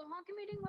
कहाँ की meeting?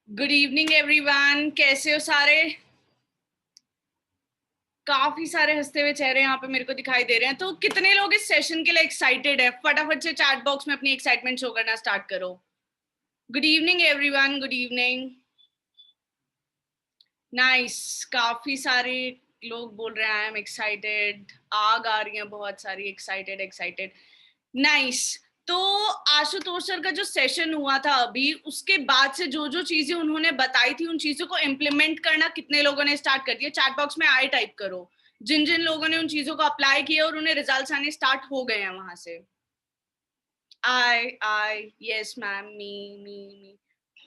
Good evening everyone, कैसे हो सारे? काफी सारे हंसते हुए चेहरे यहाँ पे मेरे को दिखाई दे रहे हैं। तो कितने लोग इस सेशन के लिए एक्साइटेड है? फटाफट से चैट बॉक्स में अपनी एक्साइटमेंट शो करना स्टार्ट करो। Good evening everyone, good evening. Nice, काफी सारे लोग बोल रहे हैं आई एम एक्साइटेड। आग आ रही है बहुत सारी, एक्साइटेड एक्साइटेड। नाइस। तो आशुतोष सर का जो सेशन हुआ था अभी, उसके बाद से जो जो चीजें उन्होंने बताई थी उन चीजों को इम्प्लीमेंट करना कितने लोगों ने स्टार्ट कर दिया? चैट बॉक्स में आई टाइप करो जिन जिन लोगों ने उन चीजों को अप्लाई किया और उन्हें रिजल्ट्स आने स्टार्ट हो गए हैं वहां से। आई यस मैम, मी।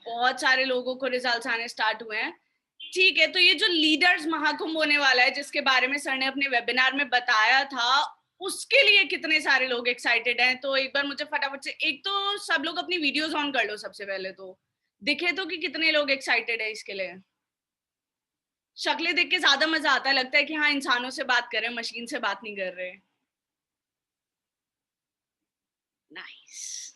बहुत सारे लोगों को रिजल्ट्स आने स्टार्ट हुए हैं। ठीक है, तो ये जो लीडर्स महाकुंभ होने वाला है जिसके बारे में सर ने अपने वेबिनार में बताया था, उसके लिए कितने सारे लोग एक्साइटेड हैं? तो एक बार मुझे फटाफट से, एक तो सब लोग अपनी वीडियोस ऑन कर लो सबसे पहले, तो दिखे तो कि कितने लोग एक्साइटेड है इसके लिए। शक्लें देख के ज्यादा मजा आता है, लगता है कि हाँ इंसानों से बात कर रहे हैं, मशीन से बात नहीं कर रहे। Nice,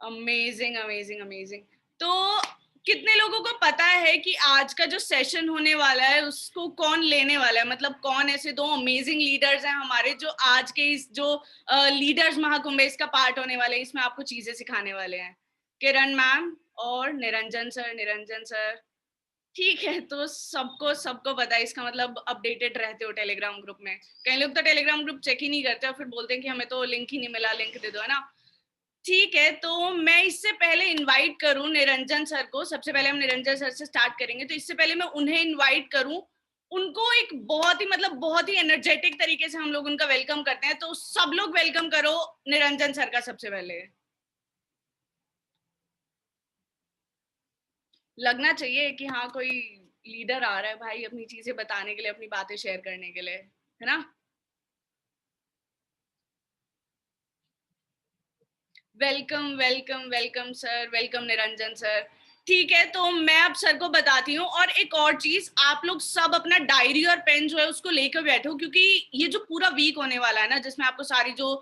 amazing amazing amazing. तो कितने लोगों को पता है कि आज का जो सेशन होने वाला है उसको कौन लेने वाला है? मतलब कौन ऐसे दो अमेजिंग लीडर्स हैं हमारे जो आज के इस जो लीडर्स महाकुंभ इसका पार्ट होने वाले हैं, इसमें आपको चीजें सिखाने वाले हैं? किरण मैम और निरंजन सर। निरंजन सर, ठीक है। तो सबको सबको पता है, इसका मतलब अपडेटेड रहते हो टेलीग्राम ग्रुप में। कई लोग तो टेलीग्राम ग्रुप चेक ही नहीं करते और फिर बोलते हैं कि हमें तो लिंक ही नहीं मिला, लिंक दे दो, है ना। ठीक है, तो मैं इससे पहले इनवाइट करूं निरंजन सर को, सबसे पहले हम निरंजन सर से स्टार्ट करेंगे, तो इससे पहले मैं उन्हें इनवाइट करूं, उनको एक बहुत ही मतलब बहुत ही एनर्जेटिक तरीके से हम लोग उनका वेलकम करते हैं। तो सब लोग वेलकम करो निरंजन सर का। सबसे पहले लगना चाहिए कि हाँ कोई लीडर आ रहा है भाई अपनी चीजें बताने के लिए, अपनी बातें शेयर करने के लिए, है ना। Welcome welcome welcome sir, welcome Niranjan sir. ठीक है, तो मैं अब सर को बताती हूँ। और एक और चीज, आप लोग सब अपना डायरी और पेन जो है उसको लेकर बैठो, क्योंकि ये जो पूरा वीक होने वाला है ना, जिसमें आपको सारी जो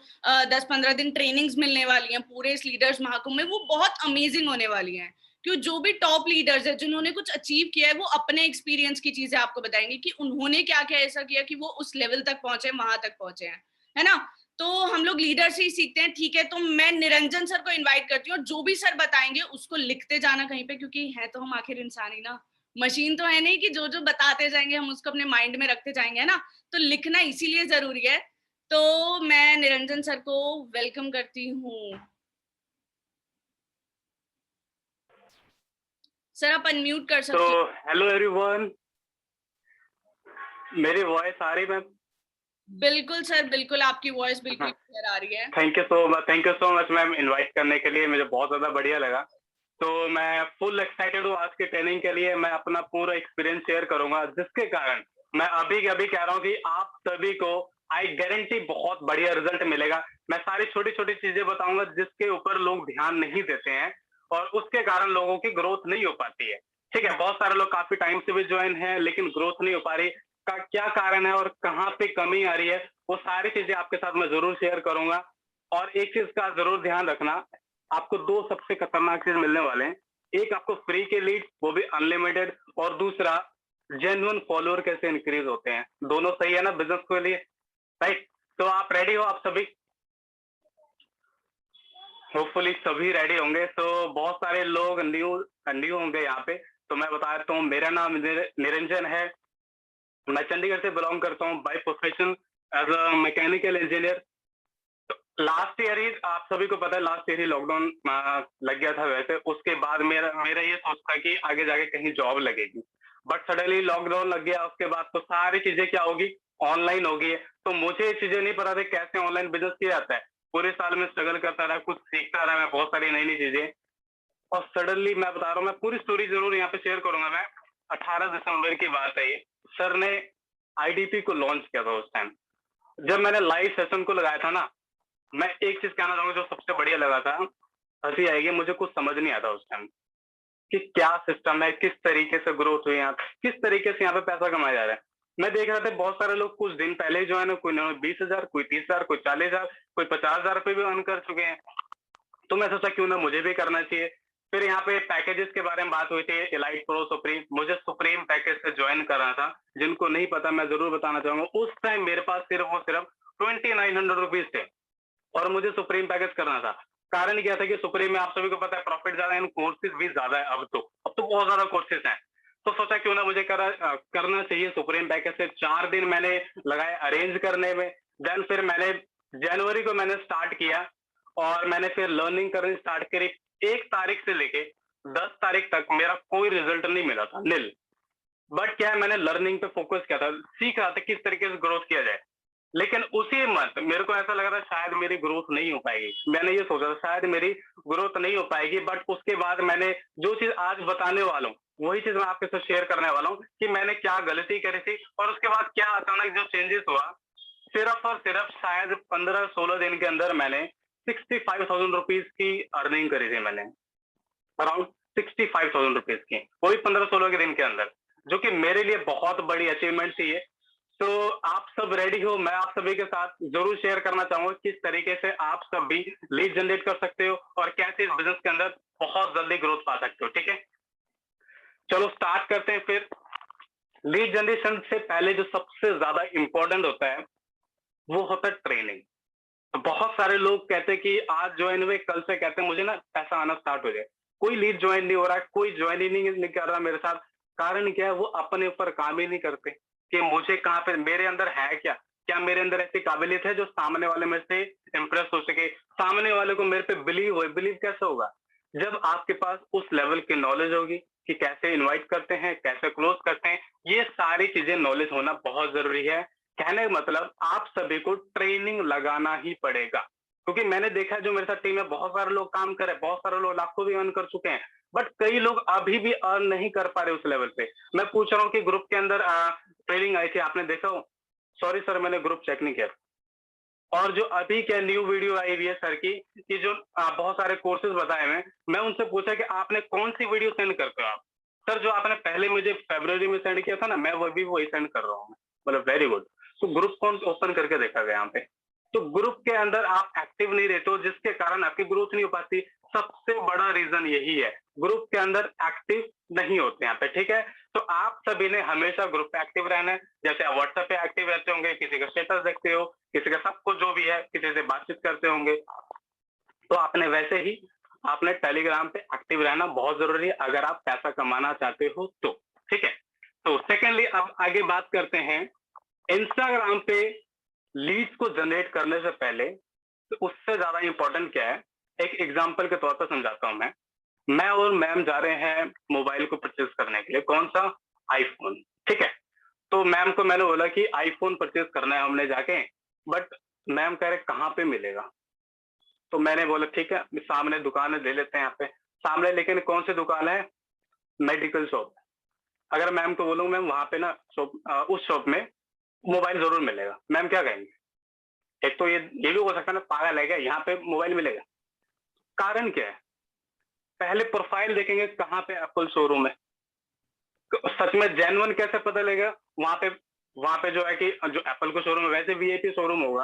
10-15 दिन ट्रेनिंग्स मिलने वाली हैं पूरे इस लीडर्स महाकुंभ में, वो बहुत अमेजिंग होने वाली हैं। क्यों, जो भी टॉप लीडर्स है जिन्होंने कुछ अचीव किया है, वो अपने एक्सपीरियंस की चीजें आपको बताएंगे कि उन्होंने क्या क्या ऐसा किया कि वो उस लेवल तक पहुंचे, वहां तक पहुंचे हैं, है ना। तो हम लोग लीडर से ही सीखते हैं। ठीक है, तो मैं निरंजन सर को इनवाइट करती हूँ, और जो भी सर बताएंगे उसको लिखते जाना कहीं पे, क्योंकि है तो हम आखिर इंसान ही ना, मशीन तो है नहीं कि जो जो बताते जाएंगे हम उसको अपने माइंड में रखते जाएंगे, है ना। तो लिखना इसीलिए जरूरी है। तो मैं निरंजन सर को वेलकम करती हूँ। सर आप अनम्यूट कर सकते हो। हेलो एवरीवन, मेरी वॉइस आ रही मैम? बिल्कुल सर, बिल्कुल आपकी वॉइस बिल्कुल क्लियर आ रही है। Thank you so much ma'am invite करने के लिए, मुझे बहुत ज्यादा बढ़िया लगा। तो मैं फुल एक्साइटेड हूँ आज के ट्रेनिंग के लिए। मैं अपना पूरा एक्सपीरियंस शेयर करूंगा, जिसके कारण मैं अभी के अभी कह रहा हूँ कि आप सभी को आई गारंटी बहुत बढ़िया रिजल्ट मिलेगा। मैं सारी छोटी-छोटी चीज़ें बताऊँगा जिसके ऊपर लोग ध्यान नहीं देते हैं और उसके कारण लोगों की ग्रोथ नहीं हो पाती है। ठीक है, बहुत सारे लोग काफ़ी टाइम से भी जॉइन हैं लेकिन ग्रोथ नहीं हो पा रही। का क्या कारण है और कहाँ पे कमी आ रही है, वो सारी चीज़ें आपके साथ मैं ज़रूर शेयर करूँगा। और एक चीज़ का ज़रूर ध्यान रखना, आपको 2 सबसे खतरनाक चीज़ मिलने वाले हैं। एक आपको फ्री के लीड, वो भी अनलिमिटेड, और दूसरा जेन्युइन फॉलोअर कैसे इंक्रीज़ होते हैं। दोनों सही है ना बिज़नेस के लिए, राइट? तो आप रेडी हो आप सभी? होपफुली सभी रेडी होंगे। तो बहुत सारे लोग न्यू न्यू होंगे यहाँ पे। तो मैं बता देता हूँ, मेरा नाम निरंजन है। मैं चंडीगढ़ से बिलोंग करता हूँ by profession as a mechanical engineer. Last year ही आप सभी को पता है, लास्ट ईयर ही लॉकडाउन लग गया था वैसे। उसके बाद मेरा मेरा ये सोच था कि आगे जाके कहीं जॉब लगेगी, बट सडनली लॉकडाउन लग गया। उसके बाद तो सारी चीजें क्या होगी, ऑनलाइन होगी। तो मुझे ये चीजें नहीं पता थी कैसे ऑनलाइन बिजनेस किया जाता है। पूरे साल में स्ट्रगल करता रहा, कुछ सीखता रहा मैं, बहुत सारी नई नई चीजें। और सडनली मैं बता रहा हूँ, मैं पूरी स्टोरी जरूर यहाँ पे शेयर करूंगा मैं। 18 दिसंबर की बात है ये। सर ने आईडीपी को लॉन्च किया था उस टाइम। जब मैंने लाइव सेशन को लगाया था ना, मैं एक चीज कहना चाहूंगा जो सबसे बढ़िया लगा था। हंसी आएगी, मुझे कुछ समझ नहीं आता उस टाइम कि क्या सिस्टम है, किस तरीके से ग्रोथ हुई यहाँ, किस तरीके से यहाँ पे पैसा कमाया जा रहा है। मैं देख रहा था बहुत सारे लोग कुछ दिन पहले जो है ना, कोई 20,000, कोई 30,000, कोई 40,000, कोई 50,000 रुपए भी अर्न कर चुके हैं। तो मैं सोचा क्यों ना मुझे भी करना चाहिए। फिर यहाँ पे पैकेजेस के बारे में बात हुई थी, इलाइट प्रो सुप्रीम। मुझे सुप्रीम पैकेज से ज्वाइन करना था। जिनको नहीं पता मैं जरूर बताना चाहूंगा, उस टाइम मेरे पास सिर्फ और सिर्फ 2900 रुपीज थे और मुझे सुप्रीम पैकेज करना था। कारण क्या था कि सुप्रीम में आप सभी को पता है प्रॉफिट ज्यादा है, कोर्सेज भी ज्यादा है। अब तो बहुत ज्यादा कोर्सेज हैं। तो सोचा क्यों ना मुझे करना चाहिए सुप्रीम पैकेज से। 4 दिन मैंने लगाए अरेंज करने में। देन फिर मैंने जनवरी को मैंने स्टार्ट किया और मैंने फिर लर्निंग करनी स्टार्ट करी। 1 तारीख से लेके 10 तारीख तक मेरा कोई रिजल्ट नहीं मिला था, नील। बट क्या है, मैंने लर्निंग पे फोकस किया था, सीख रहा था किस तरीके से ग्रोथ किया जाए। लेकिन उसी मंथ मेरे को ऐसा लग रहा था शायद मेरी ग्रोथ नहीं हो पाएगी। मैंने ये सोचा था शायद मेरी ग्रोथ नहीं हो पाएगी। बट उसके बाद मैंने जो चीज आज बताने वाला हूँ, वही चीज मैं आपके साथ शेयर करने वाला हूँ कि मैंने क्या गलती करी थी और उसके बाद क्या अचानक जो चेंजेस हुआ। सिर्फ और सिर्फ शायद 15-16 दिन के अंदर मैंने 65,000 रुपीज की अर्निंग करी थी मैंने। अराउंड 65,000 रुपीज की, वही 15-16 के दिन के अंदर, जो कि मेरे लिए बहुत बड़ी अचीवमेंट थी ये। तो आप सब रेडी हो? मैं आप सभी के साथ जरूर शेयर करना चाहूंगा किस तरीके से आप सब भी लीड जनरेट कर सकते हो और कैसे इस बिजनेस के अंदर बहुत जल्दी ग्रोथ पा सकते हो। ठीक है, चलो स्टार्ट करते हैं फिर। लीड जनरेशन से पहले जो सबसे ज्यादा इंपॉर्टेंट होता है वो होता है ट्रेनिंग। तो बहुत सारे लोग कहते हैं कि आज ज्वाइन हुए, कल से कहते हैं मुझे ना पैसा आना स्टार्ट हो जाए। कोई लीड ज्वाइन नहीं हो रहा है, कोई ज्वाइन ही नहीं कर रहा मेरे साथ। कारण क्या है, वो अपने ऊपर काम ही नहीं करते कि मुझे कहाँ पे, मेरे अंदर है क्या, क्या मेरे अंदर ऐसी काबिलियत है जो सामने वाले मेरे से इंप्रेस हो सके, सामने वाले को मेरे पे बिलीव हो। बिलीव कैसे होगा, जब आपके पास उस लेवल की नॉलेज होगी कि कैसे इनवाइट करते हैं, कैसे क्लोज करते हैं। ये सारी चीजें नॉलेज होना बहुत जरूरी है। कहने का मतलब आप सभी को ट्रेनिंग लगाना ही पड़ेगा। क्योंकि मैंने देखा है जो मेरे साथ टीम में बहुत सारे लोग काम कर रहे हैं, बहुत सारे लोग लाखों भी अर्न कर चुके हैं, बट कई लोग अभी भी अर्न नहीं कर पा रहे उस लेवल पे। मैं पूछ रहा हूँ कि ग्रुप के अंदर ट्रेनिंग आई थी, आपने देखा हो? सॉरी सर, मैंने ग्रुप चेक नहीं किया। और जो अभी क्या न्यू वीडियो आई हुई है सर की, कि जो बहुत सारे कोर्सेज बताए हुए हैं, मैं उनसे पूछा कि आपने कौन सी वीडियो सेंड करते हो आप? सर जो आपने पहले मुझे फरवरी में सेंड किया था ना, मैं वो भी वही सेंड कर रहा हूँ। मतलब वेरी गुड। तो ग्रुप कौन ओपन करके देखा गया यहाँ पे। तो ग्रुप के अंदर आप एक्टिव नहीं रहते हो, जिसके कारण आपकी ग्रोथ नहीं हो पाती। सबसे बड़ा रीजन यही है, ग्रुप के अंदर एक्टिव नहीं होते यहाँ पे। ठीक है, तो आप सभी ने हमेशा ग्रुप पे एक्टिव रहना है। जैसे आप व्हाट्सएप पे एक्टिव रहते होंगे, किसी का स्टेटस देखते हो, किसी का सबको जो भी है, किसी से बातचीत करते होंगे, तो आपने वैसे ही आपने टेलीग्राम पे एक्टिव रहना बहुत जरूरी है अगर आप पैसा कमाना चाहते हो तो। ठीक है, तो सेकेंडली अब आगे बात करते हैं इंस्टाग्राम पे लीड्स को जनरेट करने से पहले। तो उससे ज्यादा इंपॉर्टेंट क्या है, एक एग्जांपल के तौर पर समझाता हूं मैं और मैम जा रहे हैं मोबाइल को परचेज करने के लिए। कौन सा? आईफोन। ठीक है, तो मैम को मैंने बोला कि आईफोन परचेज करना है हमने जाके, बट मैम कह रहे कहाँ पे मिलेगा। तो मैंने बोला ठीक है, सामने दुकान है, ले लेते हैं यहाँ पे सामने। लेकिन कौन सी दुकान है? Medical shop. अगर मैम को बोलूँ मैम वहाँ पे ना उस शॉप में मोबाइल ज़रूर मिलेगा, मैम क्या कहेंगी? एक तो ये भी हो सकता है ना, पागल है क्या, यहाँ पे मोबाइल मिलेगा? कारण क्या है? पहले प्रोफाइल देखेंगे कहाँ पे एप्पल शोरूम है। सच में जेन्युइन कैसे पता लगेगा? वहाँ पे जो है कि जो एप्पल का शोरूम है वैसे वीआईपी शोरूम होगा।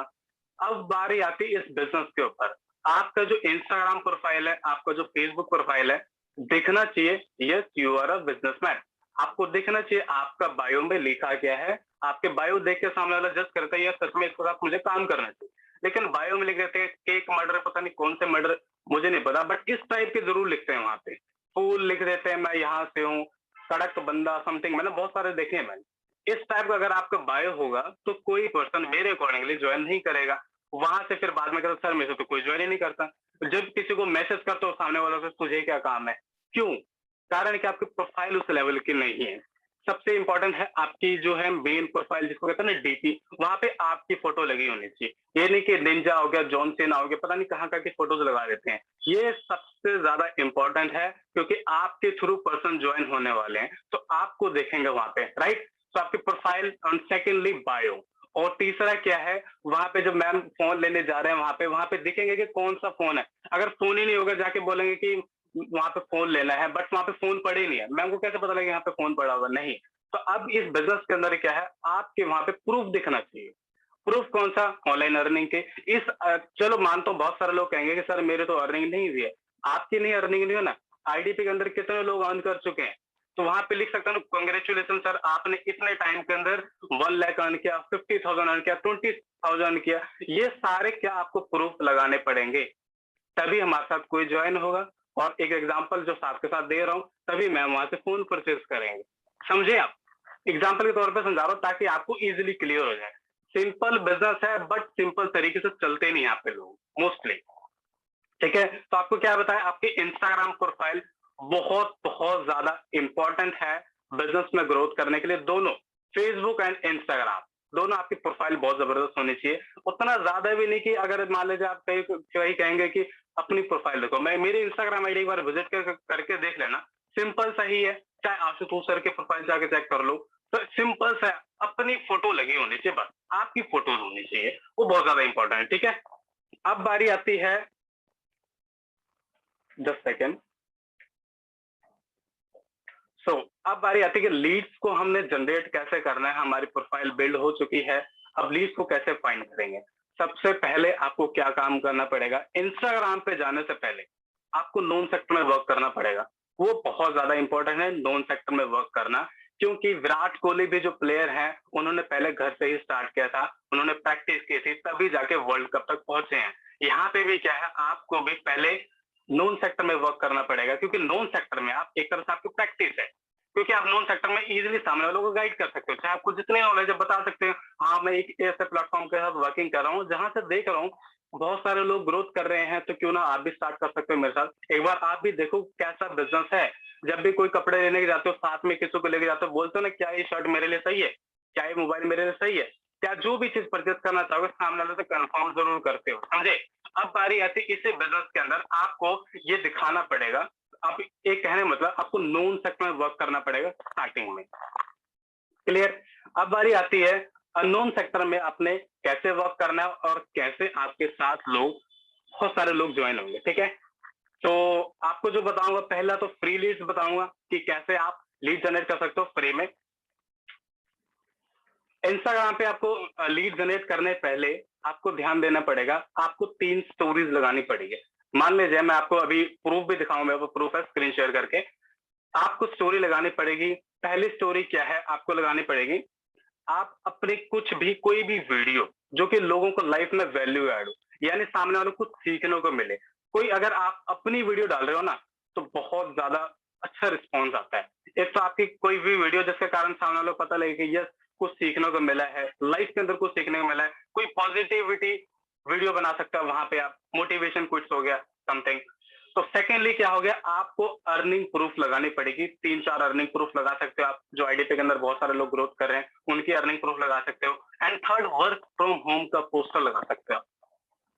अब बारी आती है इस बिज़नेस के ऊपर। आपका जो इंस्टाग्राम प्रोफाइल है, आपका जो फेसबुक प्रोफाइल है, दिखना चाहिए yes you are a businessman. आपको दिखना चाहिए आपका बायो में लिखा क्या है। आपके बायो देख के सामने वाला जज करता है, यार सच में इसके साथ मुझे काम करना चाहिए। लेकिन बायो में लिख देते हैं केक मर्डर, पता नहीं कौन से मर्डर, मुझे नहीं पता, बट इस टाइप के ज़रूर लिखते हैं वहाँ पे। फूल लिख देते हैं, मैं यहाँ से हूँ, सड़क बंदा समथिंग, मैंने बहुत सारे देखे हैं मैंने। इस टाइप का अगर आपका बायो होगा तो कोई पर्सन मेरे अकॉर्डिंगली ज्वाइन नहीं करेगा। वहां से फिर बाद में कहता सर मेरे से तो कोई ज्वाइन ही नहीं करता। जब किसी को मैसेज करते हो सामने वालों से तुझे क्या काम है, क्यों? कारण कि आपकी प्रोफाइल उस लेवल की नहीं है। सबसे इंपॉर्टेंट है आपकी जो है मेन प्रोफाइल, जिसको कहते हैं ना डीपी, वहां पे आपकी फोटो लगी होनी चाहिए। ये नहीं कि निंजा हो गया, जॉन सेना हो गया, पता नहीं कहाँ की फोटोज लगा देते हैं। ये सबसे ज्यादा इंपॉर्टेंट है, क्योंकि आपके थ्रू पर्सन ज्वाइन होने वाले हैं तो आपको देखेंगे वहां पे, राइट? तो आपकी प्रोफाइल और सेकेंडली बायो। और तीसरा क्या है, वहां पे जब मैम फोन लेने जा रहे हैं वहां पे दिखेंगे कि कौन सा फोन है। अगर फोन ही नहीं होगा, जाके बोलेंगे कि वहां पे फोन लेना है, बट वहां पे फोन पड़े ही नहीं है, मैम को कैसे पता लगेगा यहाँ पे फोन पड़ा हुआ नहीं? तो अब इस बिजनेस के अंदर क्या है, आपके वहां पे प्रूफ दिखना चाहिए। प्रूफ कौन सा? ऑनलाइन अर्निंग के। चलो मानता हूँ बहुत सारे लोग कहेंगे कि सर मेरे तो अर्निंग नहीं हुई है। आपकी नहीं अर्निंग नहीं हो ना, आईडीपी के अंदर कितने लोग अर्न कर चुके हैं, तो वहां पे लिख सकता हूँ कॉन्ग्रेचुलेशन सर, आपने इतने टाइम के अंदर 1 लाख अर्न किया, 50,000 अर्न किया, 20,000 अर्न किया। ये सारे क्या आपको प्रूफ लगाने पड़ेंगे, तभी हमारे साथ कोई ज्वाइन होगा। और एक एग्जांपल जो साथ के साथ दे रहा हूँ, तभी मैम वहां से फोन परचेज करेंगे। समझे आप? एग्जाम्पल के तौर पे समझा रहा हूँ ताकि आपको इजीली क्लियर हो जाए। सिंपल बिजनेस है, बट सिंपल तरीके से चलते नहीं यहाँ पे लोग मोस्टली। ठीक है, तो आपको क्या बताया, आपकी इंस्टाग्राम प्रोफाइल बहुत बहुत ज्यादा इंपॉर्टेंट है बिजनेस में ग्रोथ करने के लिए। दोनों फेसबुक एंड इंस्टाग्राम, दोनों आपकी प्रोफाइल बहुत जबरदस्त होनी चाहिए। उतना ज्यादा भी नहीं कि अगर मान लीजिए आप कहीं कहेंगे कि अपनी प्रोफाइल देखो, मैं मेरी इंस्टाग्राम आईडी एक बार विजिट करके देख लेना, सिंपल सा ही है। चाहे आशुतोष सर के प्रोफाइल जाके चेक कर लो, तो सिंपल सा अपनी फोटो लगी होनी चाहिए, बस आपकी फोटोज होनी चाहिए, वो बहुत ज्यादा इंपॉर्टेंट है। ठीक है, अब बारी आती है, जस्ट सेकेंड। अब बारी आती है कि लीड्स को हमने जनरेट कैसे करना है। हमारी प्रोफाइल बिल्ड हो चुकी है, अब लीड्स को कैसे फाइंड करेंगे? सबसे पहले आपको क्या काम करना पड़ेगा, इंस्टाग्राम पे जाने से पहले आपको नोन सेक्टर में वर्क करना पड़ेगा। वो बहुत ज्यादा इंपॉर्टेंट है नोन सेक्टर में वर्क करना, क्योंकि विराट कोहली भी जो प्लेयर हैं, उन्होंने पहले घर से ही स्टार्ट किया था, उन्होंने प्रैक्टिस की थी, तभी जाके वर्ल्ड कप तक पहुंचे हैं। यहाँ पे भी क्या है, आपको भी पहले नोन सेक्टर में वर्क करना पड़ेगा, क्योंकि नोन सेक्टर में आप एक तरह से आपकी प्रैक्टिस है, क्योंकि आप नोन सेक्टर में इजीली सामने वालों को गाइड कर सकते हो, चाहे आपको जितने नॉलेज है बता सकते हो। हाँ, मैं एक ऐसे प्लेटफॉर्म के साथ वर्किंग कर रहा हूँ जहां से देख रहा हूँ बहुत सारे लोग ग्रोथ कर रहे हैं, तो क्यों ना आप भी स्टार्ट कर सकते हो मेरे साथ। एक बार आप भी देखो कैसा बिजनेस है। जब भी कोई कपड़े लेने के जाते हो, साथ में किसी को लेके जाते हो, बोलते हो ना क्या ये शर्ट मेरे लिए सही है, क्या ये मोबाइल मेरे लिए सही है, क्या जो भी चीज परचेज करना चाहोगे सामने वाले से कंफर्म जरूर करते हो, समझे? अब बारी आती है इसी बिजनेस के अंदर आपको ये दिखाना पड़ेगा। आप एक कहने मतलब आपको नोन सेक्टर में वर्क करना पड़ेगा स्टार्टिंग में। क्लियर? अब बारी आती है अननोन सेक्टर में आपने कैसे वर्क करना है और कैसे आपके साथ लोग, बहुत सारे लोग ज्वाइन होंगे। ठीक है, तो आपको जो बताऊंगा, पहला तो फ्री लीड्स बताऊंगा कि कैसे आप लीड जनरेट कर सकते हो फ्री में। इंस्टाग्राम पे आपको लीड जनरेट करने पहले आपको ध्यान देना पड़ेगा, आपको 3 स्टोरीज लगानी पड़ेगी। मान लीजिए मैं आपको अभी प्रूफ भी दिखाऊं, मेरे पास प्रूफ है, स्क्रीन शेयर करके। आपको स्टोरी लगानी पड़ेगी। पहली स्टोरी क्या है आपको लगानी पड़ेगी, आप अपने कुछ भी कोई भी वीडियो जो कि लोगों को लाइफ में वैल्यू ऐड हो, यानी सामने वालों को कुछ सीखने को मिले। कोई अगर आप अपनी वीडियो डाल रहे हो ना, तो बहुत ज्यादा अच्छा रिस्पॉन्स आता है। एक तो आपकी कोई भी वीडियो जिसके कारण सामने वालों को पता लगे कि यस कुछ सीखने को मिला है, लाइफ के अंदर कुछ सीखने को मिला है, कोई पॉजिटिविटी वीडियो बना सकता है वहां पे, आप मोटिवेशन कुछ हो गया समथिंग। तो सेकेंडली क्या हो गया, आपको अर्निंग प्रूफ लगानी पड़ेगी। 3-4 अर्निंग प्रूफ लगा सकते हो आप, जो आईडीपी के अंदर बहुत सारे लोग ग्रोथ कर रहे हैं उनकी अर्निंग प्रूफ लगा सकते हो। And third, work from home का पोस्टर लगा सकते हो।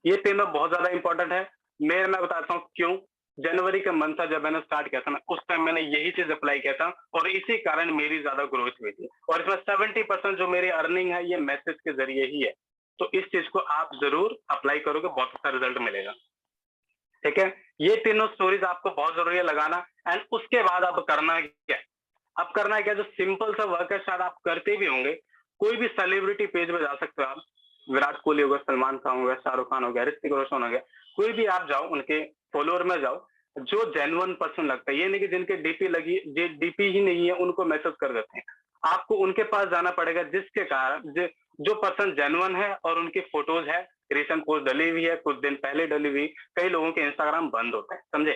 ये तीनों बहुत ज्यादा इंपॉर्टेंट है। मैं बताता हूँ क्यों। जनवरी का मंथ था जब मैंने स्टार्ट किया था ना, उस टाइम मैंने यही चीज अप्लाई किया था और इसी कारण मेरी ज्यादा ग्रोथ हुई थी। और इसमें 70% जो मेरी अर्निंग है ये मैसेज के जरिए ही है। तो इस चीज को आप जरूर अप्लाई करोगे, बहुत अच्छा रिजल्ट मिलेगा। ठीक है, ये तीनों स्टोरीज आपको बहुत जरूरी है लगाना। एंड उसके बाद अब करना क्या, अब करना क्या, जो सिंपल सा वर्क है शायद आप करते भी होंगे। कोई भी सेलिब्रिटी पेज पे जा सकते हो आप, विराट कोहली हो गया, सलमान खान हो गया, शाहरुख खान हो गया, ऋतिक रोशन हो गया, कोई भी आप जाओ उनके फॉलोअर में जाओ, जो जेन्युइन पर्सन लगता है, ये नहीं कि जिनके डीपी लगी, डीपी ही नहीं है उनको मैसेज कर देते हैं। आपको उनके पास जाना पड़ेगा जिसके कारण जो पर्सन जेन्युइन है और उनकी फोटोज है, रिसेंट पोस्ट डली हुई है, कुछ दिन पहले डली हुई। कई लोगों के इंस्टाग्राम बंद होता है, समझे।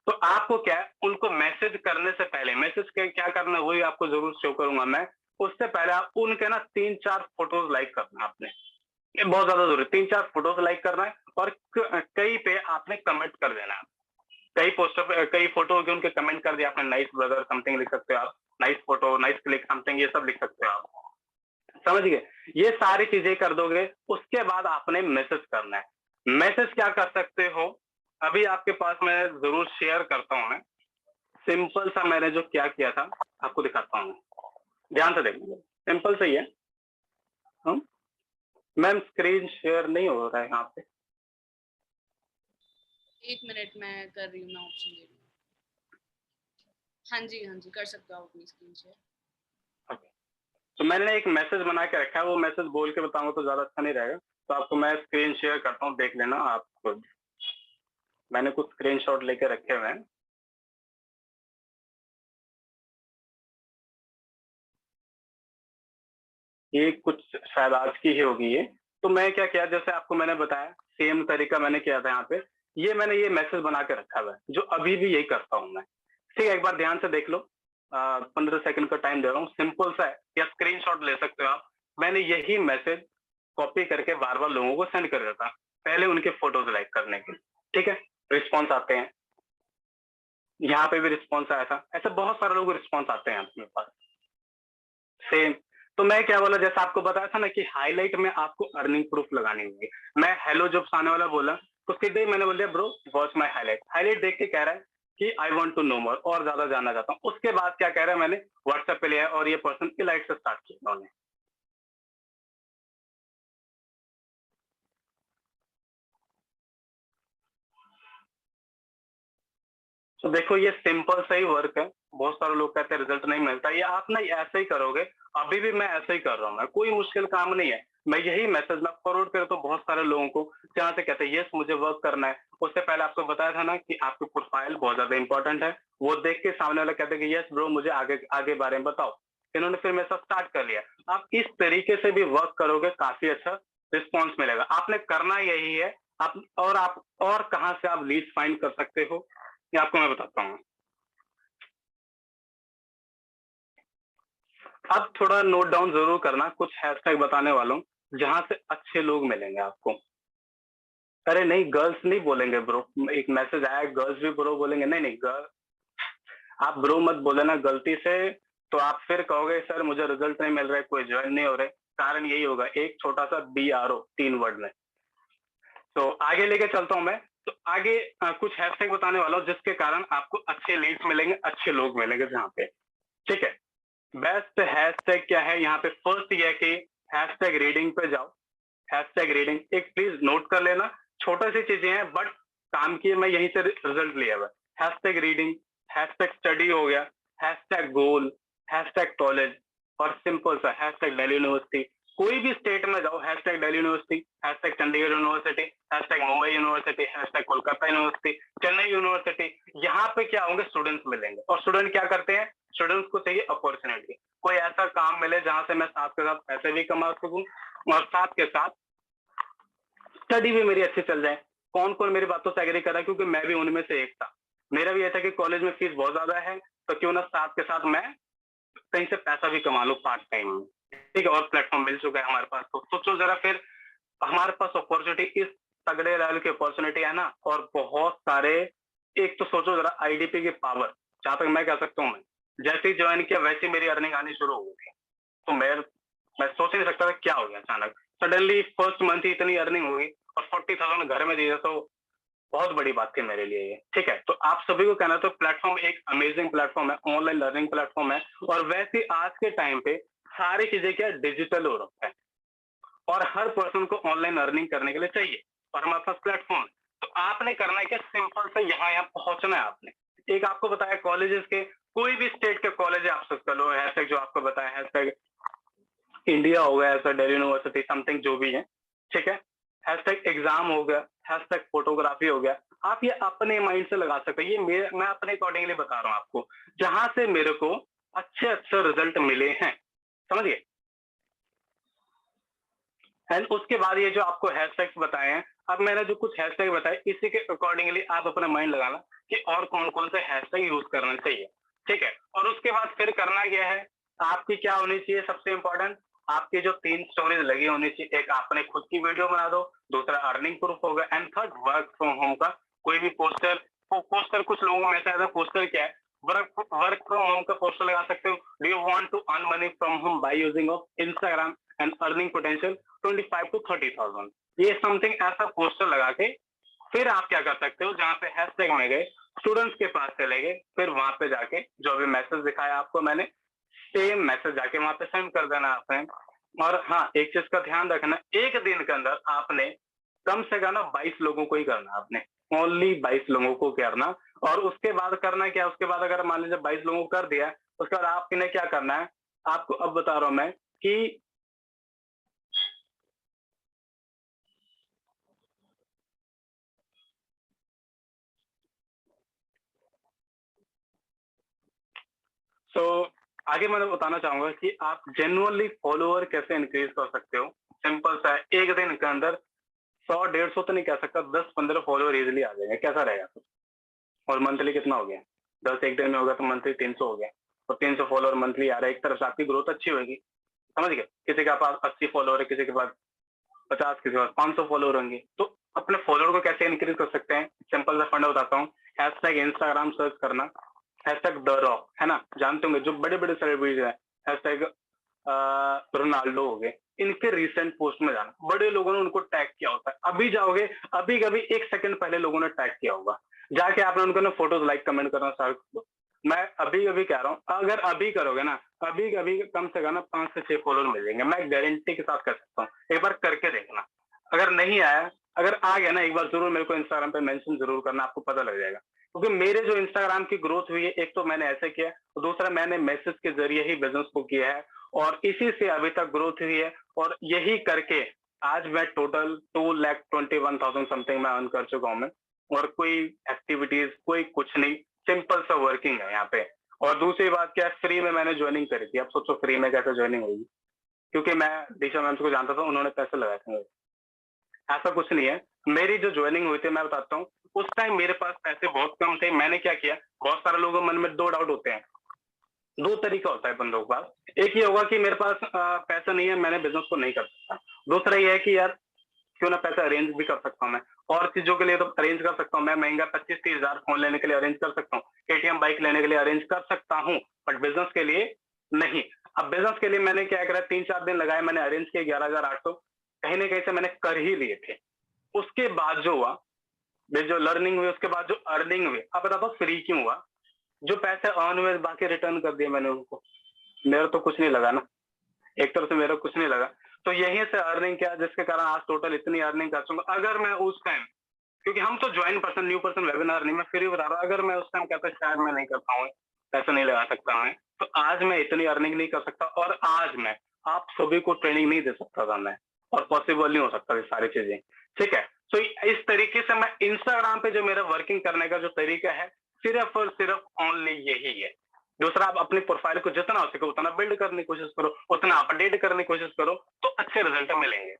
तो आपको क्या है, उनको मैसेज करने से पहले, मैसेज क्या करना है वही आपको जरूर शो करूंगा मैं। उससे पहले आप उनके ना 3-4 फोटोज लाइक करना है आपने, ये बहुत ज्यादा जरूरी है। 3-4 फोटोज लाइक करना है और कई पे आपने कमेंट कर देना है। कई पोस्टर पे, कई फोटो के उनके कमेंट कर दिया आपने, नाइस ब्रदर समथिंग लिख सकते हो आप, nice photo, nice click something, ये सब लिख सकते हो आप, समझ गए। ये सारी चीजें कर दोगे, उसके बाद आपने मैसेज करना है। मैसेज क्या कर सकते हो, अभी आपके पास मैं जरूर शेयर करता हूँ। मैं सिंपल सा मैंने जो क्या किया था आपको दिखाता हूँ, ध्यान से देखिए, सिंपल से ही है। मैम स्क्रीन शेयर नहीं हो रहा है यहाँ पे। 1 मिनट मैं कर रही हूँ, मैं ऑप्शन दे रही हूँ। हाँ जी कर सकते हो आप अपनी स्क्रीन शेयर। तो मैंने एक मैसेज बना के रखा है, वो मैसेज बोल के बताऊंगा तो ज्यादा अच्छा नहीं रहेगा, तो आपको मैं स्क्रीन शेयर करता हूँ, देख लेना आप खुद। मैंने कुछ स्क्रीनशॉट लेके रखे हुए हैं। ये कुछ शायद आज की ही होगी ये। तो मैं क्या किया, जैसे आपको मैंने बताया सेम तरीका मैंने किया था यहाँ पे। ये मैसेज बना के रखा हुआ है, जो अभी भी यही करता हूँ मैं। ठीक है, एक बार ध्यान से देख लो। 15 सेकंड का टाइम दे रहा हूँ, सिंपल सा है, या स्क्रीनशॉट ले सकते हो आप। मैंने यही मैसेज कॉपी करके बार बार लोगों को सेंड कर देता, पहले उनके फोटोज लाइक करने के। ठीक है, रिस्पॉन्स आते हैं, यहाँ पे भी रिस्पॉन्स आया था, ऐसे बहुत सारे लोगों को रिस्पॉन्स आते हैं अपने पास सेम। तो मैं क्या बोला, जैसा आपको बताया था ना कि हाईलाइट में आपको अर्निंग प्रूफ लगानी होगी। मैं हेलो जब आने वाला बोला तो सीधे ही मैंने बोल दिया bro watch my highlight. Highlight देख के कह रहा है कि आई वांट टू नो मोर, और ज्यादा जानना चाहता हूँ। उसके बाद क्या कह रहा है, मैंने व्हाट्सएप पे लिया और ये पर्सन इलाइट से स्टार्ट किया उन्होंने। तो देखो ये सिंपल सा ही वर्क है। बहुत सारे लोग कहते हैं रिजल्ट नहीं मिलता, ये आप ना ऐसे ही करोगे। अभी भी मैं ऐसे ही कर रहा हूँ, मैं कोई मुश्किल काम नहीं है। मैं यही मैसेज मैं फॉरवर्ड करता हूँ बहुत सारे लोगों को, जहाँ से कहते हैं यस मुझे वर्क करना है। उससे पहले आपको बताया था ना कि आपकी प्रोफाइल बहुत ज्यादा इंपॉर्टेंट है, वो देख के सामने वाला कहते हैं कि यस ब्रो मुझे आगे आगे बारे में बताओ। इन्होंने फिर मेरे साथ स्टार्ट कर लिया। आप इस तरीके से भी वर्क करोगे, काफी अच्छा रिस्पॉन्स मिलेगा। आपने करना यही है। आप और कहाँ से आप लीड फाइंड कर सकते हो, ये आपको मैं बताता हूँ। अब थोड़ा नोट डाउन जरूर करना, कुछ हैशटैग बताने वाला हूँ जहां से अच्छे लोग मिलेंगे आपको। अरे नहीं, गर्ल्स नहीं बोलेंगे ब्रो। एक मैसेज आया गर्ल्स भी ब्रो बोलेंगे, नहीं नहीं गर्ल, आप ब्रो मत बोले ना गलती से, तो आप फिर कहोगे सर मुझे रिजल्ट नहीं मिल रहा है, कोई ज्वाइन नहीं हो रहे। कारण यही होगा, एक छोटा सा BRO 3 वर्ड में। तो आगे लेके चलता हूँ मैं। तो आगे कुछ हैशटैग बताने वाला हूँ जिसके कारण आपको अच्छे लीड्स मिलेंगे, अच्छे लोग मिलेंगे जहाँ पे। ठीक है, बेस्ट हैशटैग क्या है यहाँ पे, फर्स्ट ये है कि हैशटैग रीडिंग पे जाओ। हैशटैग रीडिंग एक प्लीज नोट कर लेना, छोटा सी चीजें हैं बट काम की है, मैं यहीं से रिजल्ट लिया हुआ। हैशटैग रीडिंग, हैशटैग स्टडी हो गया, हैशटैग गोल, हैशटैग कॉलेज, और सिंपल सा हैशटैग दिल्ली यूनिवर्सिटी। कोई भी स्टेट में जाओ, hashtag Delhi university, hashtag Chandigarh university, hashtag Mumbai university, hashtag Kolkata university, Chennai university. यहाँ पे क्या होंगे, स्टूडेंट्स मिलेंगे। और स्टूडेंट क्या करते हैं, स्टूडेंट्स को चाहिए अपॉर्चुनिटी, कोई ऐसा काम मिले जहां से मैं साथ के साथ पैसे भी कमा सकूं और साथ के साथ स्टडी भी मेरी अच्छी चल जाए। कौन कौन मेरी बातों से एग्री कर रहा है, क्योंकि मैं भी उनमें से एक था। मेरा भी यह था कि कॉलेज में फीस बहुत ज्यादा है, तो क्यों ना साथ के साथ मैं कहीं से पैसा भी कमा लूं पार्ट टाइम में। ठीक है, और प्लेटफॉर्म मिल चुका है हमारे पास, तो सोचो जरा फिर हमारे पास अपॉर्चुनिटी, इस तगड़े लेवल की अपॉर्चुनिटी है ना। और बहुत सारे, एक तो सोचो जरा IDP की पावर, जहां तक मैं कह सकता हूँ, मैं जैसे ही ज्वाइन किया वैसे ही मेरी अर्निंग आनी शुरू हो गई। तो मैं सोच नहीं सकता था क्या हो गया अचानक, सडनली फर्स्ट मंथ ही इतनी अर्निंग होगी और 40,000 घर में दिया। तो बहुत बड़ी बात थी मेरे लिए ये, ठीक है। तो आप सभी को कहना, तो प्लेटफॉर्म एक अमेजिंग प्लेटफॉर्म है, ऑनलाइन लर्निंग प्लेटफॉर्म है, और वैसे आज के टाइम पे सारी चीजें क्या डिजिटल हो रखा है, और हर पर्सन को ऑनलाइन अर्निंग करने के लिए चाहिए, और हमारे पास प्लेटफॉर्म। तो आपने करना है क्या, सिंपल से यहाँ पहुंचना है आपने। एक आपको बताया कॉलेजेस के, कोई भी स्टेट के कॉलेज आप सर्च कर लो, हैशटैग जो आपको बताया, हैशटैग इंडिया हो गया, ऐसा दिल्ली यूनिवर्सिटी समथिंग जो भी है, ठीक है। हैशटैग एग्जाम हो गया, हैशटैग फोटोग्राफी हो गया। आप ये अपने माइंड से लगा सकते हैं, ये मेरे, मैं अपने अकॉर्डिंगली बता रहा हूँ आपको, जहां से मेरे को अच्छे अच्छे रिजल्ट मिले हैं, समझिए। एंड उसके बाद ये जो आपको हैशटैग्स बताए हैं, अब मैंने जो कुछ हैशटैग बताए, इसी के अकॉर्डिंगली आप अपना माइंड लगाना कि और कौन कौन से हैशटैग यूज करना चाहिए, ठीक है। और उसके बाद फिर करना क्या है, आपकी क्या होनी चाहिए, सबसे इंपॉर्टेंट, आपकी जो 3 स्टोरीज लगी होनी चाहिए। एक आपने खुद की वीडियो बना दो, दूसरा अर्निंग प्रूफ होगा, and third work from home का कोई भी पोस्टर। पोस्टर कुछ लोगों में ऐसा है, पोस्टर क्या है, वर्क फ्रॉम होम का पोस्टर लगा सकते हो। Do you want to earn money from home by using of Instagram and earning potential 25 to 30,000, ये समथिंग ऐसा पोस्टर लगा के फिर आप क्या कर सकते हो, जहां पे हैशटैग में गए, स्टूडेंट्स के पास चले गए, फिर वहां पे जाके जो भी मैसेज दिखाया आपको मैंने, सेम मैसेज जाके वहां पे सेंड कर देना आपने। और हाँ, एक चीज का ध्यान रखना, एक दिन के अंदर आपने कम से कम ना 22 लोगों को ही करना, आपने ओनली 22 लोगों को करना। और उसके बाद करना क्या, उसके बाद अगर मान लीजिए 22 लोगों को कर दिया, उसके बाद आपने क्या करना है, आपको अब बता रहा हूं मैं कि सो आगे मैं बताना चाहूंगा कि आप जेनुअनली फॉलोअर कैसे इंक्रीज कर सकते हो। सिंपल सा है, एक दिन के अंदर 100-150 तो नहीं कह सकता, 10-15 फॉलोअर इजिली आ जाएंगे, कैसा रहेगा। और मंथली कितना हो गया, 10 एक दिन में होगा तो मंथली 300 हो गया, और 300 फॉलोअर मंथली आ रहा है, एक तरफ से आपकी ग्रोथ अच्छी होगी, समझ गए। किसी के पास 80 फॉलोअर है, किसी के पास 50, किसी के पास 500 फॉलोअर होंगे, तो अपने फॉलोअर को कैसे इंक्रीज कर सकते हैं, सिंपल सा फंडा बताता हूँ। हैशटैग इंस्टाग्राम सर्च करना, हैशटैग द रॉक, है ना, जानते होंगे जो बड़े बड़े सेलिब्रिटीज हैं, हैशटैग रोनाल्डो हो गए, इनके रिसेंट पोस्ट में जाना, बड़े लोगों ने उनको टैग किया होता है, अभी जाओगे, अभी कभी 1 सेकंड पहले लोगों ने टैग किया होगा, जाके आपने उनको ना फोटोज लाइक कमेंट करना स्टार्ट कर दो। मैं अभी अभी कह रहा हूँ, अगर अभी करोगे ना, अभी कभी कम से कम ना 5 से 6 फॉलोअर मिल जाएंगे, मैं गारंटी के साथ कर सकता हूँ, एक बार करके देखना। अगर नहीं आया, अगर आ गया ना, एक बार जरूर मेरे को इंस्टाग्राम पे मेंशन जरूर करना, आपको पता लग जाएगा। क्योंकि मेरे जो इंस्टाग्राम की ग्रोथ हुई है, एक तो मैंने ऐसे किया, दूसरा मैंने मैसेज के जरिए ही बिजनेस को किया है, और इसी से अभी तक ग्रोथ हुई है, और यही करके आज मैं टोटल 2,21,000 समथिंग मैं अर्न कर चुका हूँ मैं। और कोई एक्टिविटीज, कोई कुछ नहीं, सिंपल सा वर्किंग है यहाँ पे। और दूसरी बात क्या है, फ्री में मैंने ज्वाइनिंग करी थी, अब सोचो फ्री में कैसे ज्वाइनिंग होगी, क्योंकि मैं दिशा मैम को जानता था, उन्होंने पैसे लगाए थे। ऐसा कुछ नहीं है, मेरी जो ज्वाइनिंग हुई थी मैं बताता हूँ, उस टाइम मेरे पास पैसे बहुत कम थे, मैंने क्या किया, बहुत सारे लोगों के मन में 2 डाउट होते हैं, 2 तरीका होता है बंदों के पास। एक ये होगा कि मेरे पास पैसा नहीं है, मैंने बिजनेस को नहीं कर सकता। दूसरा ये है कि यार क्यों ना पैसा अरेंज भी कर सकता हूँ मैं, और चीजों के लिए तो अरेंज कर सकता हूँ मैं, महंगा 25-30 हजार फोन लेने के लिए अरेंज कर सकता हूँ, केटीएम बाइक लेने के लिए अरेंज कर सकता हूँ, बट बिजनेस के लिए नहीं। अब बिजनेस के लिए मैंने क्या करा, 3-4 दिन लगाए, मैंने अरेंज किए 11,800, कहीं ना कहीं से मैंने कर ही लिए थे। उसके बाद जो हुआ, जो लर्निंग हुई, उसके बाद जो अर्निंग हुई, अब बताता हूँ फ्री क्यों हुआ। जो पैसे अर्न हुए बाकी रिटर्न कर दिए मैंने उनको, मेरा तो कुछ नहीं लगा ना, एक तरफ से मेरा कुछ नहीं लगा। तो यहीं से अर्निंग किया, जिसके कारण आज टोटल इतनी अर्निंग कर चुका। अगर मैं उस टाइम, क्योंकि हम तो join person, new person webinar नहीं, मैं फिर भी बता रहा हूँ, अगर मैं उस टाइम कहता शायद मैं नहीं कर पाऊँ, पैसा नहीं लगा सकता मैं, तो आज मैं इतनी अर्निंग नहीं कर सकता, और आज मैं आप सभी को ट्रेनिंग नहीं दे सकता था मैं, और पॉसिबल नहीं हो सकता ये सारी चीजें, ठीक है। तो इस तरीके से मैं इंस्टाग्राम पे जो मेरा वर्किंग करने का जो तरीका है, सिर्फ और सिर्फ ओनली यही है। दूसरा, आप अपनी प्रोफाइल को जितना हो सके उतना बिल्ड करने की कोशिश करो, उतना अपडेट करने की कोशिश करो, तो अच्छे रिजल्ट मिलेंगे।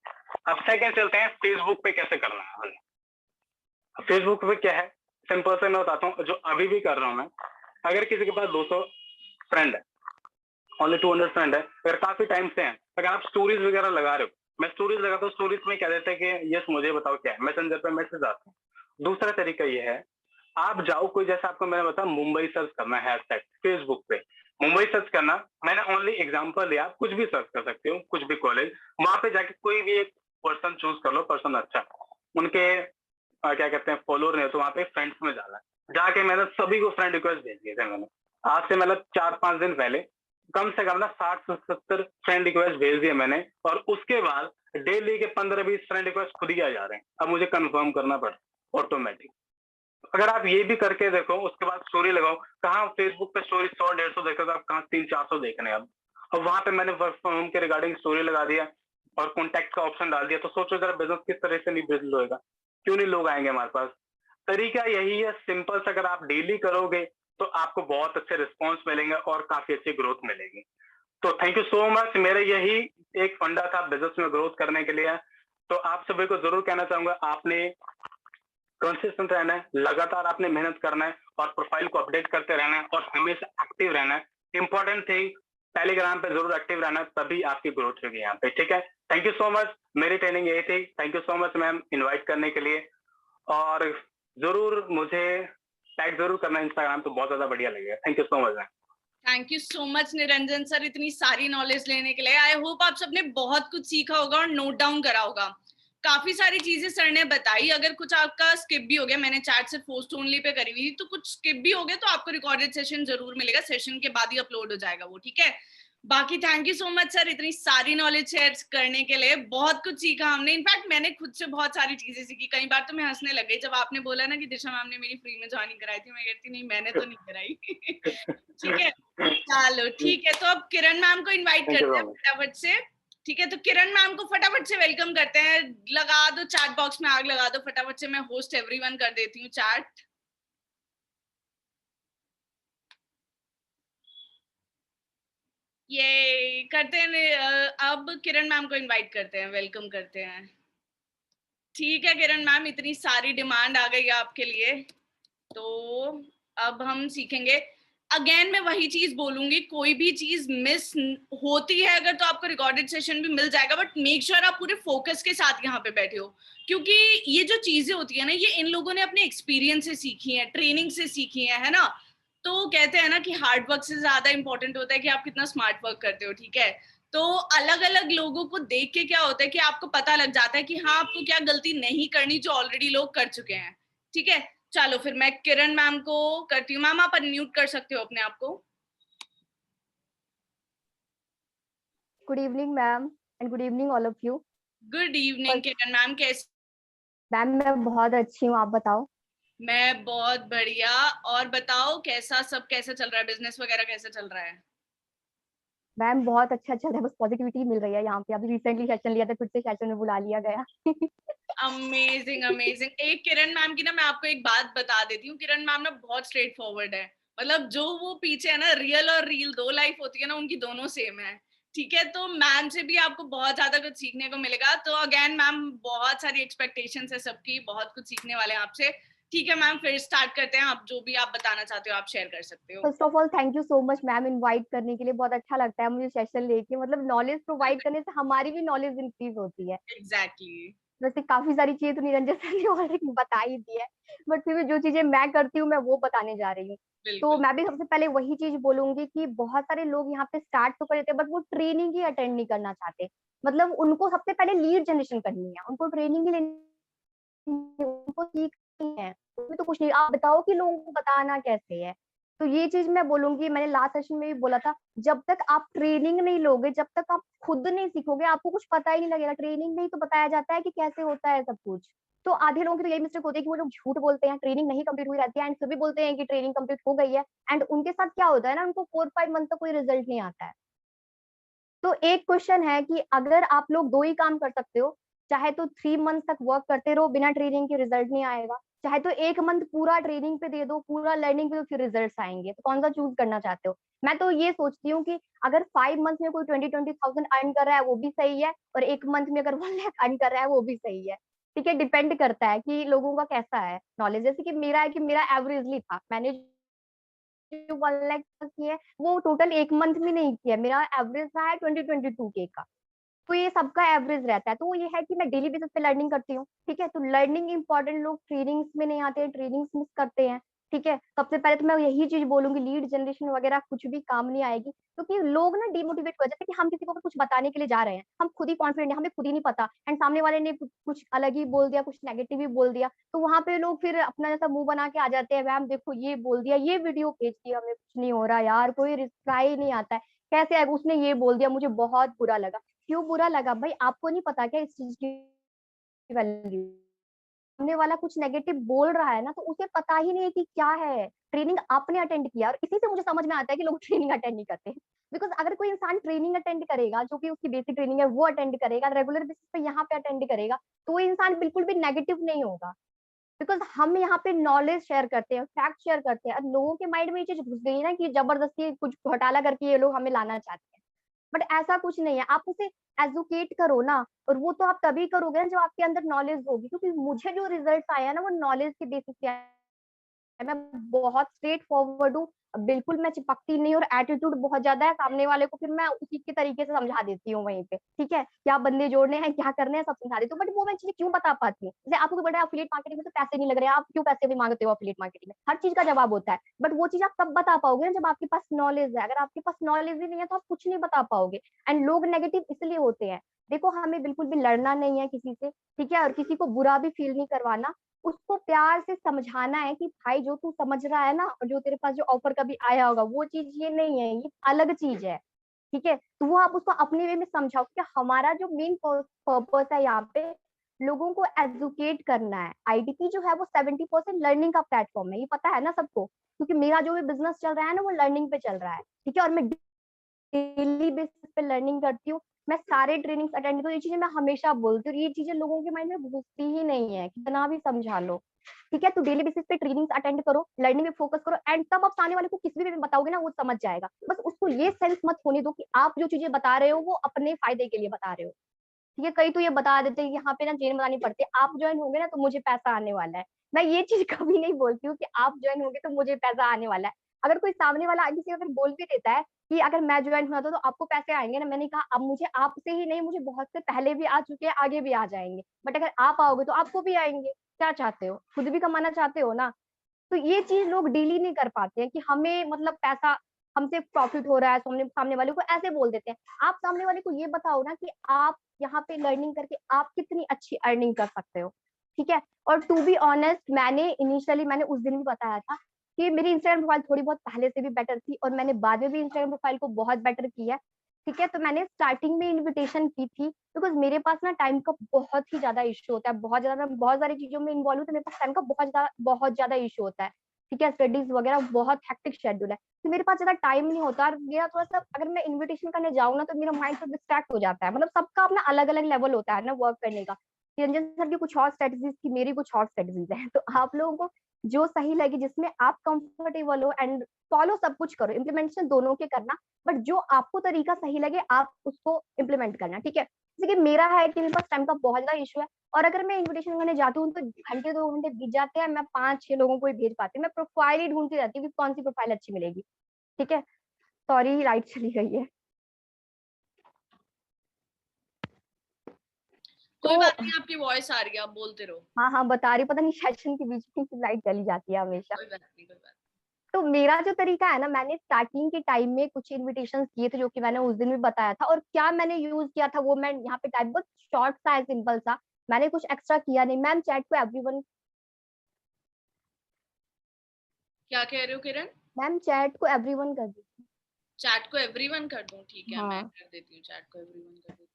अब सेकंड चलते हैं, फेसबुक पे कैसे करना है। फेसबुक पे क्या है, सिंपल से मैं बताता हूँ, जो अभी भी कर रहा हूँ मैं। अगर किसी के पास 200 फ्रेंड है, ओनली 200 फ्रेंड है, अगर काफी टाइम से हैं, अगर आप स्टोरीज वगैरह लगा रहे हो, मैं स्टोरीज लगाता हूँ, स्टोरीज में क्या देते हैं कि यस मुझे बताओ क्या है, मैसेंजर पे मैसेज आते हैं। दूसरा तरीका ये है, आप जाओ, कोई जैसा आपको मैंने बताया मुंबई सर्च करना है, हैशटैग फेसबुक पे मुंबई सर्च करना, मैंने ओनली एग्जांपल लिया, आप कुछ भी सर्च कर सकते हो, कुछ भी कॉलेज, वहां पे जाके कोई भी एक पर्सन चूज कर लो, पर्सन अच्छा, उनके क्या कहते हैं फॉलोअर नहीं हो तो वहाँ पे फ्रेंड्स में जाना है। जाके मैंने सभी को फ्रेंड रिक्वेस्ट भेज दिए थे मैंने। आज से मतलब 4-5 दिन पहले कम से कम ना 60 से 70 फ्रेंड रिक्वेस्ट भेज दिए मैंने, और उसके बाद डेली के 15-20 फ्रेंड रिक्वेस्ट खुद ही आ जा रहे हैं। अब मुझे कंफर्म करना पड़ा ऑटोमेटिक। अगर आप ये भी करके देखो, उसके बाद स्टोरी लगाओ, कहाँ फेसबुक पे स्टोरी 100-150 देखते थे, आप कहाँ 300-400 देख रहे हैं अब। और वहां पे मैंने वर्क फ्रॉम होम के रिगार्डिंग स्टोरी लगा दिया और कॉन्टैक्ट का ऑप्शन डाल दिया, तो सोचो जरा बिजनेस किस तरह से नहीं बिल्ड होएगा, क्यों नहीं लोग आएंगे हमारे पास। तरीका यही है सिंपल सा, अगर आप डेली करोगे तो आपको बहुत अच्छे रिस्पॉन्स मिलेंगे और काफी अच्छी ग्रोथ मिलेगी। तो थैंक यू सो मच। मेरा यही एक फंडा था बिजनेस में ग्रोथ करने के लिए। तो आप सभी को जरूर कहना चाहूंगा, आपने कंसिस्टेंट रहना है, लगातार आपने मेहनत करना है और प्रोफाइल को अपडेट करते रहना है और हमेशा एक्टिव रहना है। इंपॉर्टेंट थिंग, टेलीग्राम पे जरूर एक्टिव रहना है, तभी आपकी ग्रोथ होगी यहाँ पे। ठीक है, थैंक यू सो मच। मेरी ट्रेनिंग यही थी। Thank you so much ma'am invite करने के लिए, और जरूर मुझे टैग जरूर करना इंस्टाग्राम, तो बहुत ज्यादा बढ़िया लगेगा। Thank you so much ma'am. Thank you so much Niranjan sir, इतनी सारी नॉलेज लेने के लिए। आई होप आप सबने बहुत कुछ सीखा होगा और नोट डाउन करा होगा। काफी सारी चीजें सर ने बताई। अगर कुछ आपका स्किप भी हो गया, मैंने चैट से पोस्ट ओनली पे करी हुई थी, तो कुछ स्किप भी हो गया तो आपको रिकॉर्डेड सेशन जरूर मिलेगा, सेशन के बाद ही अपलोड हो जाएगा वो। ठीक है, बाकी thank you so much sir इतनी सारी नॉलेज शेयर करने के लिए। बहुत कुछ सीखा हमने, इनफैक्ट मैंने खुद से बहुत सारी चीजें सीखी। कई बार तो मैं हंसने लग गई जब आपने बोला ना कि दिशा मैम ने मेरी फ्री में ज्वाइनिंग कराई थी। मैं कहती नहीं, मैंने तो नहीं कराई। ठीक है, चलो ठीक है। तो अब किरण मैम को इनवाइट थैंक यू करते सो हैं मच। फटाफट से। ठीक है, तो किरण मैम को फटाफट से वेलकम करते हैं। लगा दो चैट बॉक्स में आग लगा दो फटाफट से। मैं होस्ट एवरीवन कर देती हूँ चैट। ये करते हैं। अब किरण मैम को इनवाइट करते हैं, वेलकम करते हैं। ठीक है किरण मैम, इतनी सारी डिमांड आ गई आपके लिए, तो अब हम सीखेंगे। अगेन मैं वही चीज बोलूंगी, कोई भी चीज मिस होती है अगर, तो आपको रिकॉर्डेड सेशन भी मिल जाएगा, बट मेक श्योर आप पूरे फोकस के साथ यहाँ पे बैठे हो। क्योंकि ये जो चीजें होती है ना, ये इन लोगों ने अपने एक्सपीरियंस से सीखी है, ट्रेनिंग से सीखी है ना। तो कहते हैं ना कि हार्ड वर्क से ज्यादा इंपॉर्टेंट होता है कि आप कितना स्मार्ट वर्क करते हो। ठीक है, तो अलग अलग लोगों को देख के क्या होता है कि आपको पता लग जाता है कि हाँ, आपको क्या गलती नहीं करनी जो ऑलरेडी लोग कर चुके हैं। ठीक है, चलो फिर मैं किरण मैम को करती हूँ। मैम आप अनम्यूट कर सकते हो अपने आप को। Good evening ma'am and good evening all of you. Good evening Kiran ma'am, कैसे? मैम मैं बहुत अच्छी हूँ, आप बताओ। मैं बहुत बढ़िया। और बताओ कैसा सब, कैसा चल रहा है, बिजनेस वगैरह कैसा चल रहा है? मैम बहुत अच्छा चल रहा है, बस पॉजिटिविटी मिल रही है यहाँ पे। अभी रिसेंटली सेशन लिया था, फिर से सेशन में बुला लिया गया। Amazing amazing. एक किरण मैम की ना मैं आपको एक बात बता देती हूँ। किरण मैम ना बहुत स्ट्रेट फॉरवर्ड है। मतलब जो वो पीछे है ना, रियल और रील दो लाइफ होती है ना, उनकी दोनों सेम है। ठीक है, तो मैम से भी आपको बहुत ज्यादा कुछ सीखने को मिलेगा। तो अगेन मैम, बहुत सारी एक्सपेक्टेशंस है सबकी, बहुत कुछ सीखने वाले हैं आपसे। ठीक है मैम, फिर स्टार्ट करते हैं। आप जो भी आप बताना चाहते हो आप शेयर कर सकते हो। First of all thank you so much ma'am invite करने के लिए। बहुत अच्छा लगता है मुझे सेशन लेके, मतलब नॉलेज प्रोवाइड करने से हमारी भी नॉलेज इंक्रीज होती है। एग्जैक्टली। वैसे काफी सारी चीजें तो निरंजन सर ने ऑलरेडी बता ही दी है, बट फिर भी जो चीजें मैं करती हूँ मैं वो बताने जा रही हूँ। तो बिल्कुल। मैं भी सबसे पहले वही चीज बोलूंगी कि बहुत सारे लोग यहाँ पे स्टार्ट तो कर देते हैं, बट वो ट्रेनिंग ही अटेंड नहीं करना चाहते। मतलब उनको सबसे पहले लीड जनरेशन करनी है, उनको ट्रेनिंग ही लेनी है, उनको सीख नहीं है, उसमें तो कुछ नहीं। आप बताओ कि लोगों को बताना कैसे है। तो ये चीज मैं बोलूंगी, मैंने लास्ट सेशन में भी बोला था, जब तक आप ट्रेनिंग नहीं लोगे, जब तक आप खुद नहीं सीखोगे, आपको कुछ पता ही नहीं लगेगा। ट्रेनिंग में ही तो बताया जाता है कि कैसे होता है सब कुछ। तो आधे लोगों की तो यही मिस्टेक होती है कि वो लोग झूठ बोलते हैं, ट्रेनिंग नहीं कंप्लीट हुई रहती है, एंड फिर भी बोलते हैं कि ट्रेनिंग कंप्लीट हो गई है, एंड उनके साथ क्या होता है ना, उनको 4-5 मंथ तक कोई रिजल्ट नहीं आता है। तो एक क्वेश्चन है कि अगर आप लोग दो ही काम कर सकते हो, चाहे तो 3 मंथ तक वर्क करते रहो बिना ट्रेनिंग के, रिजल्ट नहीं आएगा, चाहे तो 1 मंथ पूरा ट्रेनिंग पे दे दो, पूरा लर्निंग पे, तो फिर रिजल्ट आएंगे। तो कौन सा चूज करना चाहते हो? मैं तो ये सोचती हूँ कि अगर 5 मंथ में कोई 20,000 अर्न कर रहा है वो भी सही है, और 1 मंथ में अगर 1 लाख अर्न कर रहा है वो भी सही है। ठीक है, डिपेंड करता है कि लोगों का कैसा है नॉलेज। जैसे कि मेरा है कि मेरा एवरेजली था, मैंने जो 1 लाख किया है वो टोटल 1 मंथ में नहीं किया, मेरा एवरेज रहा है 20-22 के का। तो ये सबका एवरेज रहता है। तो ये है कि मैं डेली बेसिस पे लर्निंग करती हूँ। ठीक है, तो लर्निंग इंपॉर्टेंट, लोग ट्रेनिंग्स में नहीं आते हैं, ट्रेनिंग्स मिस करते हैं। ठीक है, सबसे पहले तो मैं यही चीज बोलूंगी, लीड जनरेशन वगैरह कुछ भी काम नहीं आएगी, क्योंकि लोग ना डिमोटिवेट हो जाते हैं कि हम किसी को कुछ बताने के लिए जा रहे हैं, हम खुद ही कॉन्फिडेंट है, हमें खुद ही नहीं पता, एंड सामने वाले ने कुछ अलग ही बोल दिया, कुछ नेगेटिव ही बोल दिया, तो वहां पे लोग फिर अपना जैसा मुंह बना के आ जाते हैं, मैम देखो ये बोल दिया, ये वीडियो भेज दिया, हमें कुछ नहीं हो रहा यार, कोई रिप्लाई नहीं आता है, कैसे आएगा, उसने ये बोल दिया, मुझे बहुत बुरा लगा। क्यों बुरा लगा भाई, आपको नहीं पता क्या इस चीज की वैल्यू? सामने वाला कुछ नेगेटिव बोल रहा है ना, तो उसे पता ही नहीं है कि क्या है, ट्रेनिंग आपने अटेंड किया, और इसी से मुझे समझ में आता है कि लोग ट्रेनिंग अटेंड नहीं करते। बिकॉज अगर कोई इंसान ट्रेनिंग अटेंड करेगा, जो कि उसकी बेसिक ट्रेनिंग है वो अटेंड करेगा, रेगुलर बेसिस पे यहाँ पे अटेंड करेगा, तो वो इंसान बिल्कुल भी नेगेटिव नहीं होगा। बिकॉज हम यहाँ पे नॉलेज शेयर करते हैं, फैक्ट शेयर करते हैं, और लोगों के माइंड में ये चीज घुस गई है ना कि जबरदस्ती कुछ घोटाला करके ये लोग हमें लाना चाहते हैं, बट ऐसा कुछ नहीं है, आप उसे एजुकेट करो ना, और वो तो आप तभी करोगे ना जब आपके अंदर नॉलेज होगी, क्योंकि मुझे जो रिजल्ट आया ना वो नॉलेज के बेसिस पे आया है। मैं बहुत स्ट्रेट फॉरवर्ड हूँ, बिल्कुल मैं चिपकती नहीं, और एटीट्यूड बहुत ज्यादा है, सामने वाले को फिर मैं उसी के तरीके से समझा देती हूँ वहीं पे, ठीक है, क्या बंदे जोड़ने हैं, क्या करने हैं, सब समझा देती हूँ, बट वो मैं चीजें क्यों बता पाती हूँ, जैसे आपको बड़ा अफिलिएट मार्केटिंग में तो पैसे नहीं लग रहे, आप क्यों पैसे भी मांगते हो अफिलिएट मार्केटिंग में, हर चीज का जवाब होता है, बट वो चीज आप तब बता पाओगे ना जब आपके पास नॉलेज है, अगर आपके पास नॉलेज ही नहीं है तो आप कुछ नहीं बता पाओगे। एंड लोग नेगेटिव इसलिए होते हैं, देखो हमें बिल्कुल भी लड़ना नहीं है किसी से, ठीक है, और किसी को बुरा भी फील नहीं करवाना, उसको प्यार से समझाना है कि भाई जो तू समझ रहा है ना, और जो तेरे पास जो ऑफर कभी आया होगा वो चीज ये नहीं है, ये अलग चीज है, ठीक है, तो वो आप उसको अपने वे में समझाओ कि हमारा जो मेन पर्पस है यहाँ पे लोगों को एजुकेट करना है। आईडीपी जो है वो 70% लर्निंग का प्लेटफॉर्म है, ये पता है ना सबको, क्योंकि मेरा जो भी बिजनेस चल रहा है ना वो लर्निंग पे चल रहा है, ठीक है, और मैं डेली बेसिस पे लर्निंग करती हूँ, मैं सारे ट्रेनिंग्स अटेंड, तो ये चीजें मैं हमेशा बोलती हूँ, ये चीजें लोगों के माइंड में घुसती ही नहीं है, कितना भी समझा लो, ठीक है, तो डेली बेसिस पे ट्रेनिंग्स अटेंड करो, लर्निंग में फोकस करो, एंड तब आप सामने वाले को किसी भी बताओगे ना वो समझ जाएगा, बस उसको ये सेंस मत होने दो कि आप जो चीजें बता रहे हो वो अपने फायदे के लिए बता रहे हो, ठीक है, कई तो ये बता देते हैं यहाँ पे ना चेन बनानी पड़ती है, आप ज्वाइन होंगे ना तो मुझे पैसा आने वाला है, मैं ये चीज कभी नहीं बोलती हूँ कि आप ज्वाइन होंगे तो मुझे पैसा आने वाला है। अगर कोई सामने वाला किसी अगर बोल भी देता है कि अगर मैं ज्वाइन हुआ तो आपको पैसे आएंगे ना, मैंने कहा अब मुझे आपसे ही नहीं, मुझे बहुत से पहले भी आ चुके हैं, आगे भी आ जाएंगे, बट अगर आप आओगे तो आपको भी आएंगे, क्या चाहते हो, खुद भी कमाना चाहते हो ना, तो ये चीज लोग डील ही नहीं कर पाते हैं कि हमें मतलब पैसा हमसे प्रॉफिट हो रहा है, सामने सामने वाले को ऐसे बोल देते हैं। आप सामने वाले को ये बताओ ना कि आप यहाँ पे लर्निंग करके आप कितनी अच्छी अर्निंग कर सकते हो, ठीक है, और टू बी ऑनेस्ट मैंने उस दिन भी बताया था कि मेरी इंस्टाग्राम प्रोफाइल थोड़ी बहुत पहले से भी बेटर थी, और मैंने बाद में भी इंस्टाग्राम प्रोफाइल को बहुत बेटर किया है, ठीक है, तो मैंने स्टार्टिंग में इन्विटेशन की थी, बिकॉज मेरे पास ना टाइम का बहुत ही ज्यादा इशू होता है, बहुत ज्यादा, मैं बहुत सारी चीजों में इन्वॉल्व हूँ, तो मेरे पास टाइम का बहुत ज्यादा इशू होता है, ठीक है, स्टडीज वगैरह बहुत हेक्टिक शेड्यूल है, तो मेरे पास ज्यादा टाइम नहीं होता, और मेरा थोड़ा सा अगर मैं इन्विटेशन करने जाऊँ ना तो मेरा माइंड थोड़ा डिस्ट्रैक्ट हो जाता है, मतलब सबका अपना अलग अलग लेवल होता है ना वर्क करने का, रंजन सर की कुछ और स्ट्रेटजीज थी, मेरी कुछ और स्ट्रेटजीज है, तो आप लोगों को जो सही लगे, जिसमें आप कंफर्टेबल हो, एंड फॉलो सब कुछ करो, इम्प्लीमेंटेशन दोनों के करना, बट जो आपको तरीका सही लगे आप उसको इम्प्लीमेंट करना, ठीक है, जैसे कि मेरा है कि मेरे पास टाइम का बहुत ज्यादा इशू है, और अगर मैं इन्विटेशन करने जाती हूँ तो घंटे 2 घंटे बीत जाते हैं, मैं 5-6 लोगों को ही भेज पाती हूँ, मैं प्रोफाइल ही ढूंढती रहती हूँ कि कौन सी प्रोफाइल अच्छी मिलेगी, ठीक है, सॉरी लाइट चली गई है। कोई तो बात नहीं, आपकी वॉइस आ रही है, आप बोलते रहो। हाँ हाँ बता रही, पता नहीं सेशन के बीच में लाइट चली जाती है हमेशा। कोई बात नहीं, कोई बात तो मेरा जो तरीका है ना, मैंने स्टार्टिंग के टाइम में कुछ इनविटेशन किए थे जो कि मैंने उस दिन भी बताया था, और क्या मैंने यूज किया था वो मैं यहाँ पे टाइप, बहुत शॉर्ट सा है, सिंपल सा, मैंने कुछ एक्स्ट्रा किया नहीं, मैम चैट को एवरीवन, क्या कह रहे हो किरण? मैम चैट को एवरीवन कर दी। चैट को एवरीवन कर दूं? ठीक है, मैं हाँ, कर देती हूँ, चैट को एवरीवन कर देती हूँ।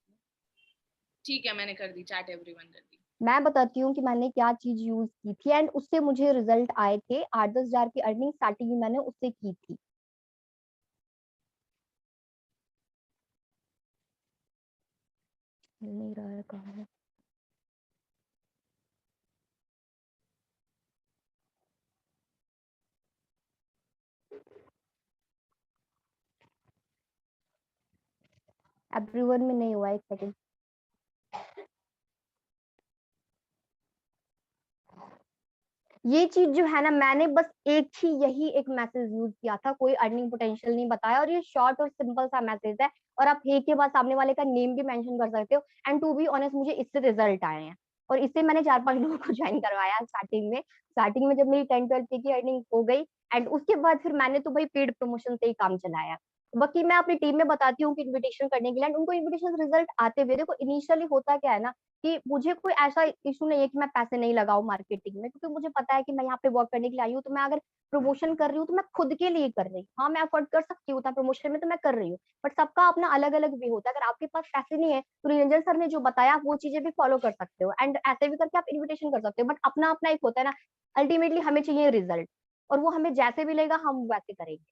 ठीक है, मैंने कर दी, चैट एवरीवन कर दी। मैं बताती हूँ कि मैंने क्या चीज यूज की थी, एंड उससे मुझे रिजल्ट आए थे, 8-10 हजार की अर्निंग स्टार्टिंग में मैंने उससे की थी। मिल नहीं रहा है, कहाँ है? एवरीवन में नहीं हुआ, एक सेकंड। ये चीज जो है ना, मैंने बस यही एक मैसेज यूज किया था, कोई अर्निंग पोटेंशियल नहीं बताया, और ये शॉर्ट और सिंपल सा मैसेज है, और आप हे के बाद सामने वाले का नेम भी मेंशन कर सकते हो, एंड टू बी ऑनेस्ट मुझे इससे रिजल्ट आए हैं, और इससे मैंने 4-5 लोगों को ज्वाइन करवाया स्टार्टिंग में जब मेरी 10-12 की अर्निंग हो गई। एंड उसके बाद फिर मैंने तो भाई पेड प्रमोशन से ही काम चलाया। बाकी मैं अपनी टीम में बताती हूँ कि इन्विटेशन करने के लिए, एंड उनको इन्विटेशन रिजल्ट आते हुए, देखो इनिशियली होता क्या है ना कि मुझे कोई ऐसा इशू नहीं है कि मैं पैसे नहीं लगाऊं मार्केटिंग में, क्योंकि मुझे पता है कि मैं यहाँ पे वर्क करने के लिए आई हूँ। तो मैं अगर प्रमोशन कर रही हूँ तो मैं खुद के लिए कर रही हूँ। हाँ, मैं अफोर्ड कर सकती हूँ प्रमोशन में, तो मैं कर रही हूँ, बट सबका अपना अलग अलग वे होता है। अगर आपके पास पैसे नहीं है तो निरंजन सर ने जो बताया आप वो चीजें भी फॉलो कर सकते हो, एंड ऐसे भी करके आप इन्विटेशन कर सकते हो। बट अपना अपना एक होता है ना, अल्टीमेटली हमें चाहिए रिजल्ट, और वो हमें जैसे भी लेगा हम वैसे करेंगे।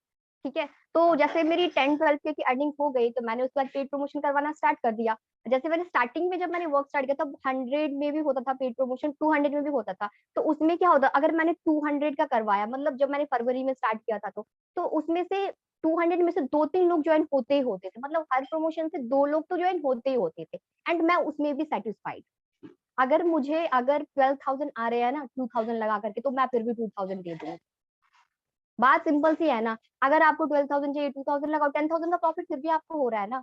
ठीक है, तो जैसे मेरी 10-12 की अर्निंग हो गई तो मैंने उसके बाद पेड प्रमोशन करवाना स्टार्ट कर दिया। जैसे मैंने स्टार्टिंग में जब मैंने वर्क स्टार्ट किया तब 100 में भी होता था पेड प्रमोशन, 200 में भी होता था। तो उसमें क्या होता, अगर मैंने 200 का करवाया, मतलब जब मैंने फरवरी में स्टार्ट किया था, तो उसमें से 200 में से 2-3 लोग ज्वाइन होते ही होते थे। मतलब हर प्रमोशन से 2 लोग तो ज्वाइन होते ही होते थे, एंड मैं उसमें भी सेटिस्फाइड। अगर 12,000 आ रहे हैं ना 2,000 लगा करके, तो मैं फिर भी 2,000 दे दूंगी। बात सिंपल सी है ना, अगर आपको 12,000 चाहिए, 2,000 लगाओ, 10,000 का प्रॉफिट फिर भी आपको हो रहा है ना।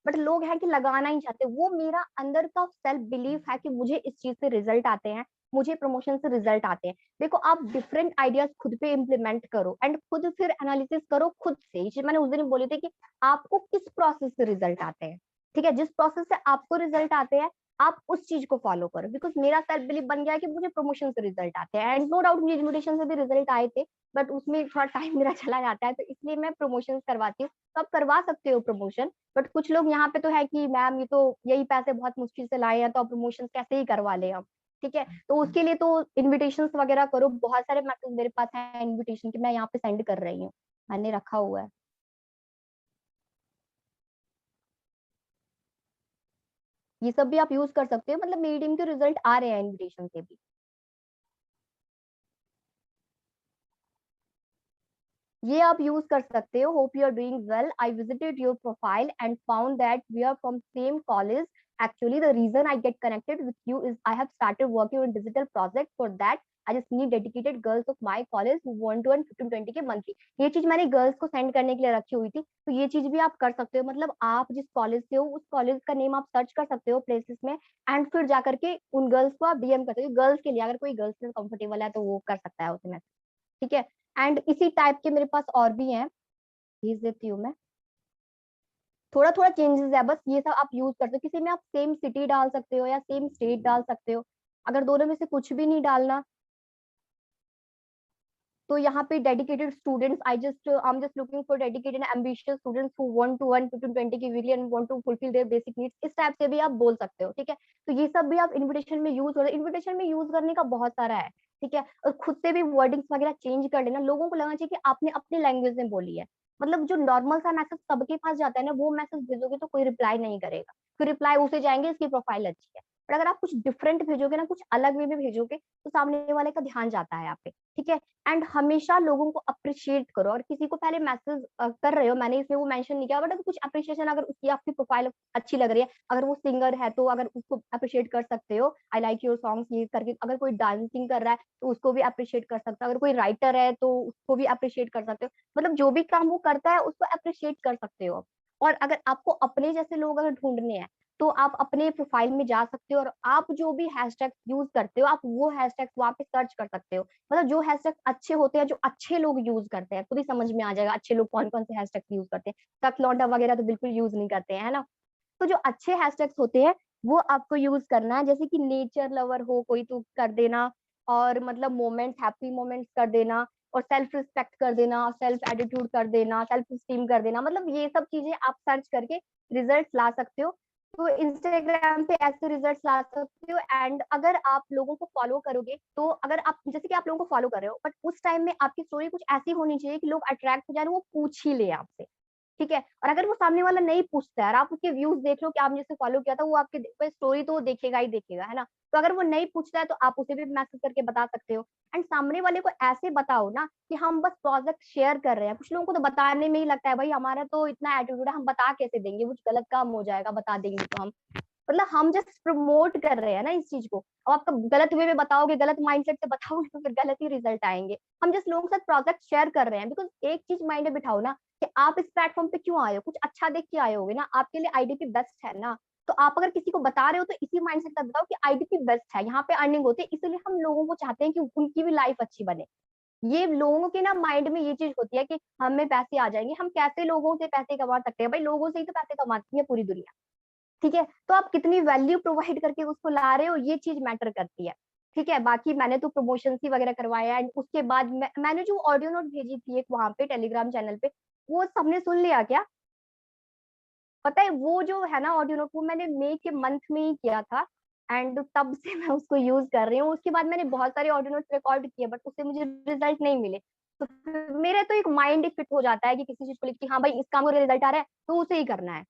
बट लोग हैं कि लगाना ही चाहते, वो मेरा अंदर का सेल्फ बिलीफ है कि मुझे इस चीज से रिजल्ट आते हैं, मुझे प्रमोशन से रिजल्ट आते हैं। देखो, आप डिफरेंट आइडियाज खुद पे इम्प्लीमेंट करो, एंड खुद फिर एनालिसिस करो खुद से। ये चीज मैंने उस दिन बोली थी कि आपको किस प्रोसेस से रिजल्ट आते हैं। ठीक है, जिस प्रोसेस से आपको रिजल्ट आते हैं आप उस चीज को फॉलो करो। बिकॉज मेरा सेल्फ बिलीफ बन गया है कि मुझे प्रमोशन से रिजल्ट आते हैं, एंड नो डाउट मुझे इन्विटेशन से भी रिजल्ट आए थे, बट उसमें थोड़ा टाइम मेरा चला जाता है, तो इसलिए मैं प्रमोशन करवाती हूँ। तो आप करवा सकते हो प्रमोशन, बट कुछ लोग यहाँ पे तो है कि मैम ये तो यही पैसे बहुत मुश्किल से लाए हैं, तो आप प्रमोशन कैसे ही करवा ले हम। ठीक है, तो उसके लिए तो इनविटेशंस वगैरह करो। बहुत सारे मैसेज मेरे पास हैं इनविटेशन के, मैं यहाँ पे सेंड कर रही हूँ, मैंने रखा हुआ है। ये सब भी आप यूज कर सकते हो, मतलब मेरी टीम के रिजल्ट आ रहे हैं इनविटेशन से भी। ये आप यूज कर सकते हो। Hope you are doing well. I visited your profile and found that we are from same college. Actually, the reason I get connected with you is I have started working on digital project. For that, I just need dedicated girls of my college who want to earn 15-20 के monthly. ये चीज मैंने girls को send करने के लिए रखी हुई थी, तो ये चीज भी आप कर सकते हो। मतलब आप जिस कॉलेज से हो उस कॉलेज का नेम आप सर्च कर सकते हो प्लेसेस में, एंड फिर जाकर के उन गर्ल्स को आप डीएम करते हो। गर्ल्स के लिए, अगर कोई गर्ल्स में कंफर्टेबल है तो वो कर सकता है उसमें। ठीक है, एंड इसी टाइप के मेरे पास और भी हैं, भेज देती हूँ मैं। थोड़ा थोड़ा चेंजेस है बस, ये सब आप यूज करते हो। किसी में आप सेम सिटी डाल सकते हो या सेम स्टेट डाल सकते हो। अगर दोनों में से कुछ भी नहीं डालना, तो यहाँ पे dedicated students, I am just looking for dedicated ambitious students who want to earn 15-20 की weekly and want to fulfil their basic needs. इस टाइप से भी आप बोल सकते हो। ठीक है, तो ये सब भी आप इन्विटेशन में यूज हो, इन्विटेशन में यूज करने का बहुत सारा है। ठीक है, और खुद से भी वर्डिंग्स वगैरह चेंज कर लेना। लोगों को लगना चाहिए कि आपने अपनी लैंग्वेज में बोली है। मतलब जो नॉर्मल सा मैसेज सबके पास जाता है ना, वो मैसेज भेजोगे तो कोई रिप्लाई नहीं करेगा, फिर रिप्लाई उसे जाएंगे इसकी प्रोफाइल अच्छी है। पर अगर आप कुछ डिफरेंट भेजोगे ना, कुछ अलग वे में भेजोगे, तो सामने वाले का ध्यान जाता है आप पे। ठीक है, एंड हमेशा लोगों को अप्रिशिएट करो। और किसी को पहले मैसेज कर रहे हो, मैंने इसमें वो मेंशन नहीं किया, बट अगर कुछ अप्रिशिएशन, अगर उसकी आपकी प्रोफाइल अच्छी लग रही है, अगर वो सिंगर है तो अगर उसको अप्रिशिएट कर सकते हो, आई लाइक योर सॉन्ग्स ये करके। अगर कोई डांसिंग कर रहा है तो उसको भी अप्रिशिएट कर सकते हो। अगर कोई राइटर है तो उसको भी अप्रिशिएट कर सकते हो। मतलब जो भी काम वो करता है उसको अप्रिशिएट कर सकते हो। और अगर आपको अपने जैसे लोग अगर ढूंढने हैं, तो आप अपने प्रोफाइल में जा सकते हो, और आप जो भी हैशटैग यूज करते हो आप वो हैशटैग वहां पे सर्च कर सकते हो। मतलब जो हैशटैग अच्छे होते हैं, जो अच्छे लोग यूज करते हैं, खुद ही समझ में आ जाएगा अच्छे लोग कौन कौन से हैशटैग यूज करते हैं। तक लौंडा वगैरह तो बिल्कुल यूज नहीं करते हैं, है ना। तो जो अच्छे हैशटैग्स होते हैं वो आपको यूज करना है। जैसे कि नेचर लवर हो कोई तो कर देना, और मतलब मोमेंट्स, हैप्पी मोमेंट्स कर देना, और सेल्फ रिस्पेक्ट कर देना, सेल्फ एटीट्यूड कर देना, सेल्फ स्टीम कर देना। मतलब ये सब चीजें आप सर्च करके रिजल्ट ला सकते हो। तो इंस्टाग्राम पे ऐसे रिजल्ट्स ला सकते हो। एंड अगर आप लोगों को फॉलो करोगे, तो अगर आप जैसे कि आप लोगों को फॉलो कर रहे हो, बट उस टाइम में आपकी स्टोरी कुछ ऐसी होनी चाहिए कि लोग अट्रैक्ट हो जाए, वो पूछ ही ले आपसे। ठीक है, और अगर वो सामने वाला नहीं पूछता है, आप उसके व्यूज देख लो कि आपने जिसे फॉलो किया था वो आपके स्टोरी तो वो देखेगा ही देखेगा, है ना। तो अगर वो नहीं पूछता है तो आप उसे भी मैसेज करके बता सकते हो। एंड सामने वाले को ऐसे बताओ ना कि हम बस प्रोजेक्ट शेयर कर रहे हैं। कुछ लोगों को तो बताने में ही लगता है भाई हमारा तो इतना एटीट्यूड है, हम बता कैसे देंगे, कुछ गलत काम हो जाएगा बता देंगे तो हम। मतलब हम जस्ट प्रमोट कर रहे हैं ना इस चीज को। अब आपका गलत वे में बताओगे, गलत माइंडसेट से बताओगे, तो फिर गलत ही रिजल्ट आएंगे। हम जस्ट लोगों के साथ प्रोजेक्ट शेयर कर रहे हैं। बिकॉज एक चीज माइंड में बिठाओ ना कि आप इस प्लेटफॉर्म पे क्यों आए हो, कुछ अच्छा देख के आए होगे ना, आपके लिए आईडीपी बेस्ट है ना। तो आप अगर किसी को बता रहे हो तो इसी माइंडसेट से बताओ कि आईडीपी बेस्ट है, यहाँ पे अर्निंग होती है, इसलिए हम लोगों को चाहते हैं कि उनकी भी लाइफ अच्छी बने। ये लोगों के ना माइंड में ये चीज होती है कि हमें पैसे आ जाएंगे, हम कैसे लोगों से पैसे कमा सकते हैं, भाई लोगों से ही तो पैसे कमाती है पूरी दुनिया। ठीक है, तो आप कितनी वैल्यू प्रोवाइड करके उसको ला रहे हो, ये चीज मैटर करती है। ठीक है, बाकी मैंने तो प्रमोशन ही वगैरह करवाया, एंड उसके बाद मैंने जो ऑडियो नोट भेजी थी एक वहां पे टेलीग्राम चैनल पे, वो सबने सुन लिया क्या? पता है वो जो है ना ऑडियो नोट, वो मैंने मई के मंथ में ही किया था, एंड तब से मैं उसको यूज कर रही हूँ। उसके बाद मैंने बहुत सारे ऑडियो नोट रिकॉर्ड किए, बट उससे मुझे रिजल्ट नहीं मिले। तो फिर मेरे तो एक माइंड फिट हो जाता है कि किसी चीज को लेकर हाँ भाई इस काम का रिजल्ट आ रहा है तो उसे ही करना है।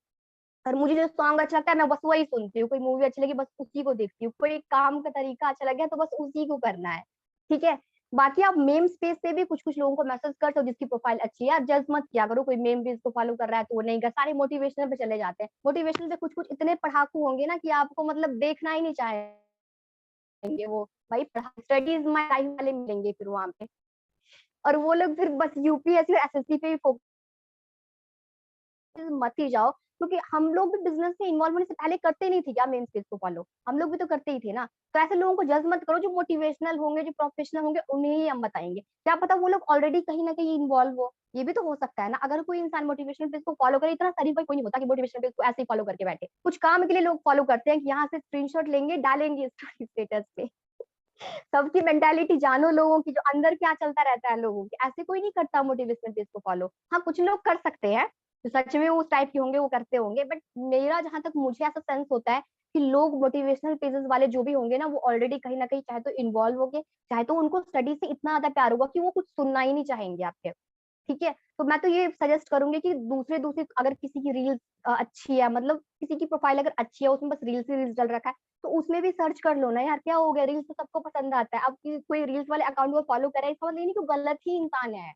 और मुझे जो सॉन्ग अच्छा लगता है मैं बस वही सुनती हूँ, कोई मूवी अच्छी लगी बस उसी को देखती हूँ, कोई काम का तरीका अच्छा लग गया तो बस उसी को करना है। ठीक है, बाकी आप मेम स्पेस से भी कुछ कुछ लोगों को मैसेज करते हो जिसकी प्रोफाइल अच्छी है, आप जज मत किया करो, कोई मेम पेज को फॉलो कर रहा है तो वो नहीं कर, सारे मोटिवेशनल पे चले जाते हैं। मोटिवेशनल पे कुछ कुछ इतने पढ़ाकू होंगे ना कि आपको मतलब देखना ही नहीं चाहेंगे वो, भाई स्टडीज माय लाइफ वाले मिलेंगे फिर वहां पे। और वो लोग फिर बस यूपीएससी और एसएससी पे ही फोकस मत ही जाओ, क्योंकि हम लोग भी बिजनेस में इन्वॉल्व होने से पहले करते नहीं थे क्या मेन स्पेस को फॉलो, हम लोग भी तो करते ही थे ना। तो ऐसे लोगों को जज मत करो, जो मोटिवेशनल होंगे जो प्रोफेशनल होंगे उन्हें ही हम बताएंगे, क्या पता वो लोग ऑलरेडी कहीं ना कहीं इन्वॉल्व हो, ये भी तो हो सकता है ना। अगर कोई इंसान मोटिवेशनल पेज को फॉलो करे, इतना शरीफ कोई नहीं होता कि मोटिवेशनल पेज को ऐसे ही फॉलो करके बैठे, कुछ काम के लिए लोग फॉलो करते हैं कि यहाँ से स्क्रीनशॉट लेंगे डालेंगे स्टेटस पे। सबकी मेंटालिटी जानो लोगों की, जो अंदर क्या चलता रहता है लोगों की, ऐसे कोई नहीं करता मोटिवेशनल पेज को फॉलो। हाँ कुछ लोग कर सकते हैं जो सच में उस टाइप के होंगे वो करते होंगे, बट मेरा जहां तक मुझे ऐसा सेंस होता है कि लोग मोटिवेशनल पेजेस वाले जो भी होंगे ना वो ऑलरेडी कहीं ना कहीं चाहे तो इन्वॉल्व होंगे, चाहे तो उनको स्टडी से इतना ज्यादा प्यार होगा कि वो कुछ सुनना ही नहीं चाहेंगे आपके। ठीक है, तो मैं तो ये सजेस्ट करूंगी कि दूसरे दूसरे अगर किसी की रील्स अच्छी है, मतलब किसी की प्रोफाइल अगर अच्छी है उसमें बस रील्स ही रील्स डल रखा है, तो उसमें भी सर्च कर लो ना यार, क्या हो गया, रील्स तो सबको पसंद आता है। अब कोई रील्स वाले अकाउंट को फॉलो करे इसका मतलब ये नहीं कि गलत ही इंसान है।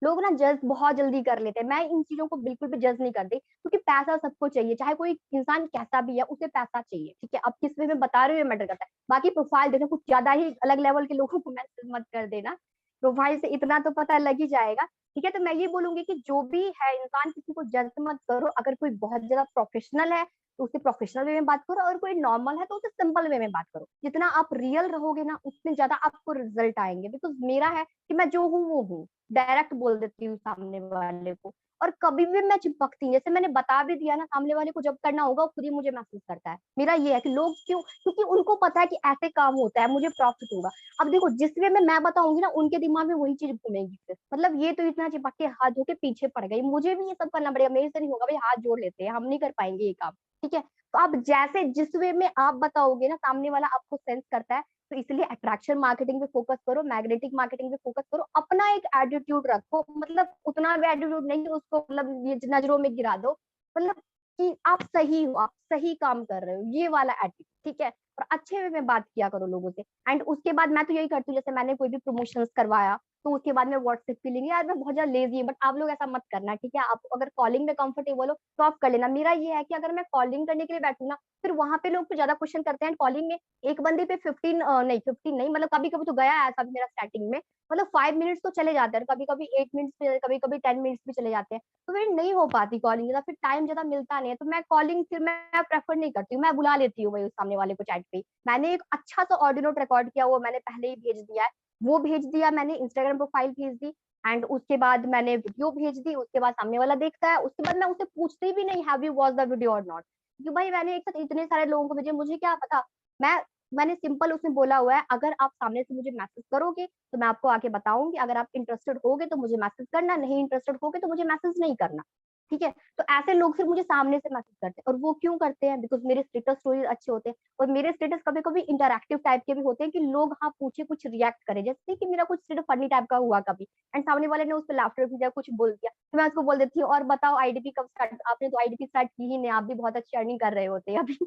लोग ना जज बहुत जल्दी कर लेते हैं, मैं इन चीजों को बिल्कुल भी जज नहीं करती, क्योंकि पैसा सबको चाहिए, चाहे कोई इंसान कैसा भी है उसे पैसा चाहिए। ठीक है, अब किस वे में बता रहे हो ये मैटर करता है। बाकी प्रोफाइल देखो कुछ ज्यादा ही अलग लेवल के लोगों को मैसेज मत कर देना, प्रोफाइल से इतना तो पता लग ही जाएगा। ठीक है, तो मैं ये बोलूंगी कि जो भी है इंसान किसी को जज मत करो, अगर कोई बहुत ज्यादा प्रोफेशनल है तो उससे प्रोफेशनल वे में बात करो, और कोई नॉर्मल है तो उसे सिंपल वे में बात करो। जितना आप रियल रहोगे ना उतने ज्यादा आपको रिजल्ट आएंगे, बिकॉज मेरा है कि मैं जो हूँ वो हूँ, डायरेक्ट बोल देती हूँ सामने वाले को, और कभी भी मैं चिपकती हूँ, जैसे मैंने बता भी दिया ना, सामने वाले को जब करना होगा वो खुद ही मुझे मैसेज करता है। मेरा ये है कि लोग क्यों, क्योंकि उनको पता है कि ऐसे काम होता है, मुझे प्रॉफिट होगा। अब देखो जिस वे में मैं बताऊंगी ना उनके दिमाग में वही चीज घूमेगी, फिर मतलब ये तो इतना चिपक के हाथ धो के पीछे पड़ गई, मुझे भी ये सब करना पड़ेगा, मेरे से नहीं होगा भाई, हाथ जोड़ लेते हैं, हम नहीं कर पाएंगे ये काम। ठीक है, तो आप जैसे जिस वे में आप बताओगे ना सामने वाला आपको सेंस करता है, तो इसलिए अट्रैक्शन मार्केटिंग पे फोकस करो, मैग्नेटिक मार्केटिंग पे फोकस करो, अपना एक एटीट्यूड रखो, मतलब उतना भी एटीट्यूड नहीं कि उसको मतलब ये नजरों में गिरा दो, मतलब कि आप सही हो, आप सही काम कर रहे हो, ये वाला एटीट्यूड। ठीक है, और अच्छे वे में बात किया करो लोगों से। एंड उसके बाद मैं तो यही करती हूँ, जैसे मैंने कोई भी प्रमोशंस करवाया तो उसके बाद में व्हाट्सएप पे लेंगे, यार मैं बहुत ज्यादा लेजी हूँ, बट आप लोग ऐसा मत करना। ठीक है, आप अगर कॉलिंग में कंफर्टेबल हो तो आप कर लेना। मेरा ये है कि अगर मैं कॉलिंग करने के लिए बैठू ना, फिर वहां पे लोग तो ज्यादा क्वेश्चन करते हैं कॉलिंग में, एक बंदे पे 15 नहीं मतलब कभी कभी तो गया है ऐसा भी मेरा स्टार्टिंग में, मतलब 5 मिनट्स तो चले जाते हैं, कभी कभी 8 मिनट्स पे, कभी कभी 10 मिनट्स भी चले जाते हैं, तो फिर नहीं हो पाती कॉलिंग ज्यादा, फिर टाइम ज्यादा मिलता नहीं है, तो मैं कॉलिंग फिर मैं प्रेफर नहीं करती हूँ, मैं बुला लेती हूँ भाई उस सामने वाले को चैट पे। मैंने एक अच्छा सा ऑडियो नोट रिकॉर्ड किया हुआ मैंने पहले ही भेज दिया है, वो भेज दिया मैंने, इंस्टाग्राम प्रोफाइल भेज दी, एंड उसके बाद मैंने वीडियो भेज दी, उसके बाद सामने वाला देखता है, उसके बाद मैं उसे पूछती भी नहीं have you watch the video और नॉट, क्योंकि भाई मैंने एक साथ इतने सारे लोगों को भेजे, मुझे क्या पता। मैं मैंने सिंपल उसमें बोला हुआ है, अगर आप सामने से मुझे मैसेज करोगे तो मैं आपको आके बताऊंगी, अगर आप इंटरेस्टेड होगे तो मुझे मैसेज करना, नहीं इंटरेस्टेड होगे तो मुझे मैसेज नहीं करना। ठीक है, तो ऐसे लोग फिर मुझे सामने से मैसेज करते हैं, और वो क्यों करते हैं, बिकॉज मेरे स्टेटस स्टोरीज अच्छे होते हैं, और मेरे स्टेटस कभी कभी इंटरैक्टिव टाइप के भी होते हैं कि लोग हाँ पूछे कुछ रिएक्ट करें, जैसे कि मेरा कुछ स्टेटस फनी टाइप का हुआ कभी, एंड सामने वाले ने उस पर लाफ्टर भेजा, कुछ बोल दिया, तो मैं उसको बोल देती हूँ और बताओ आईडीपी कब स्टार्ट, आपने तो आईडीपी स्टार्ट की ही नहीं, आप भी बहुत अच्छी अर्निंग कर रहे होते हैं अभी।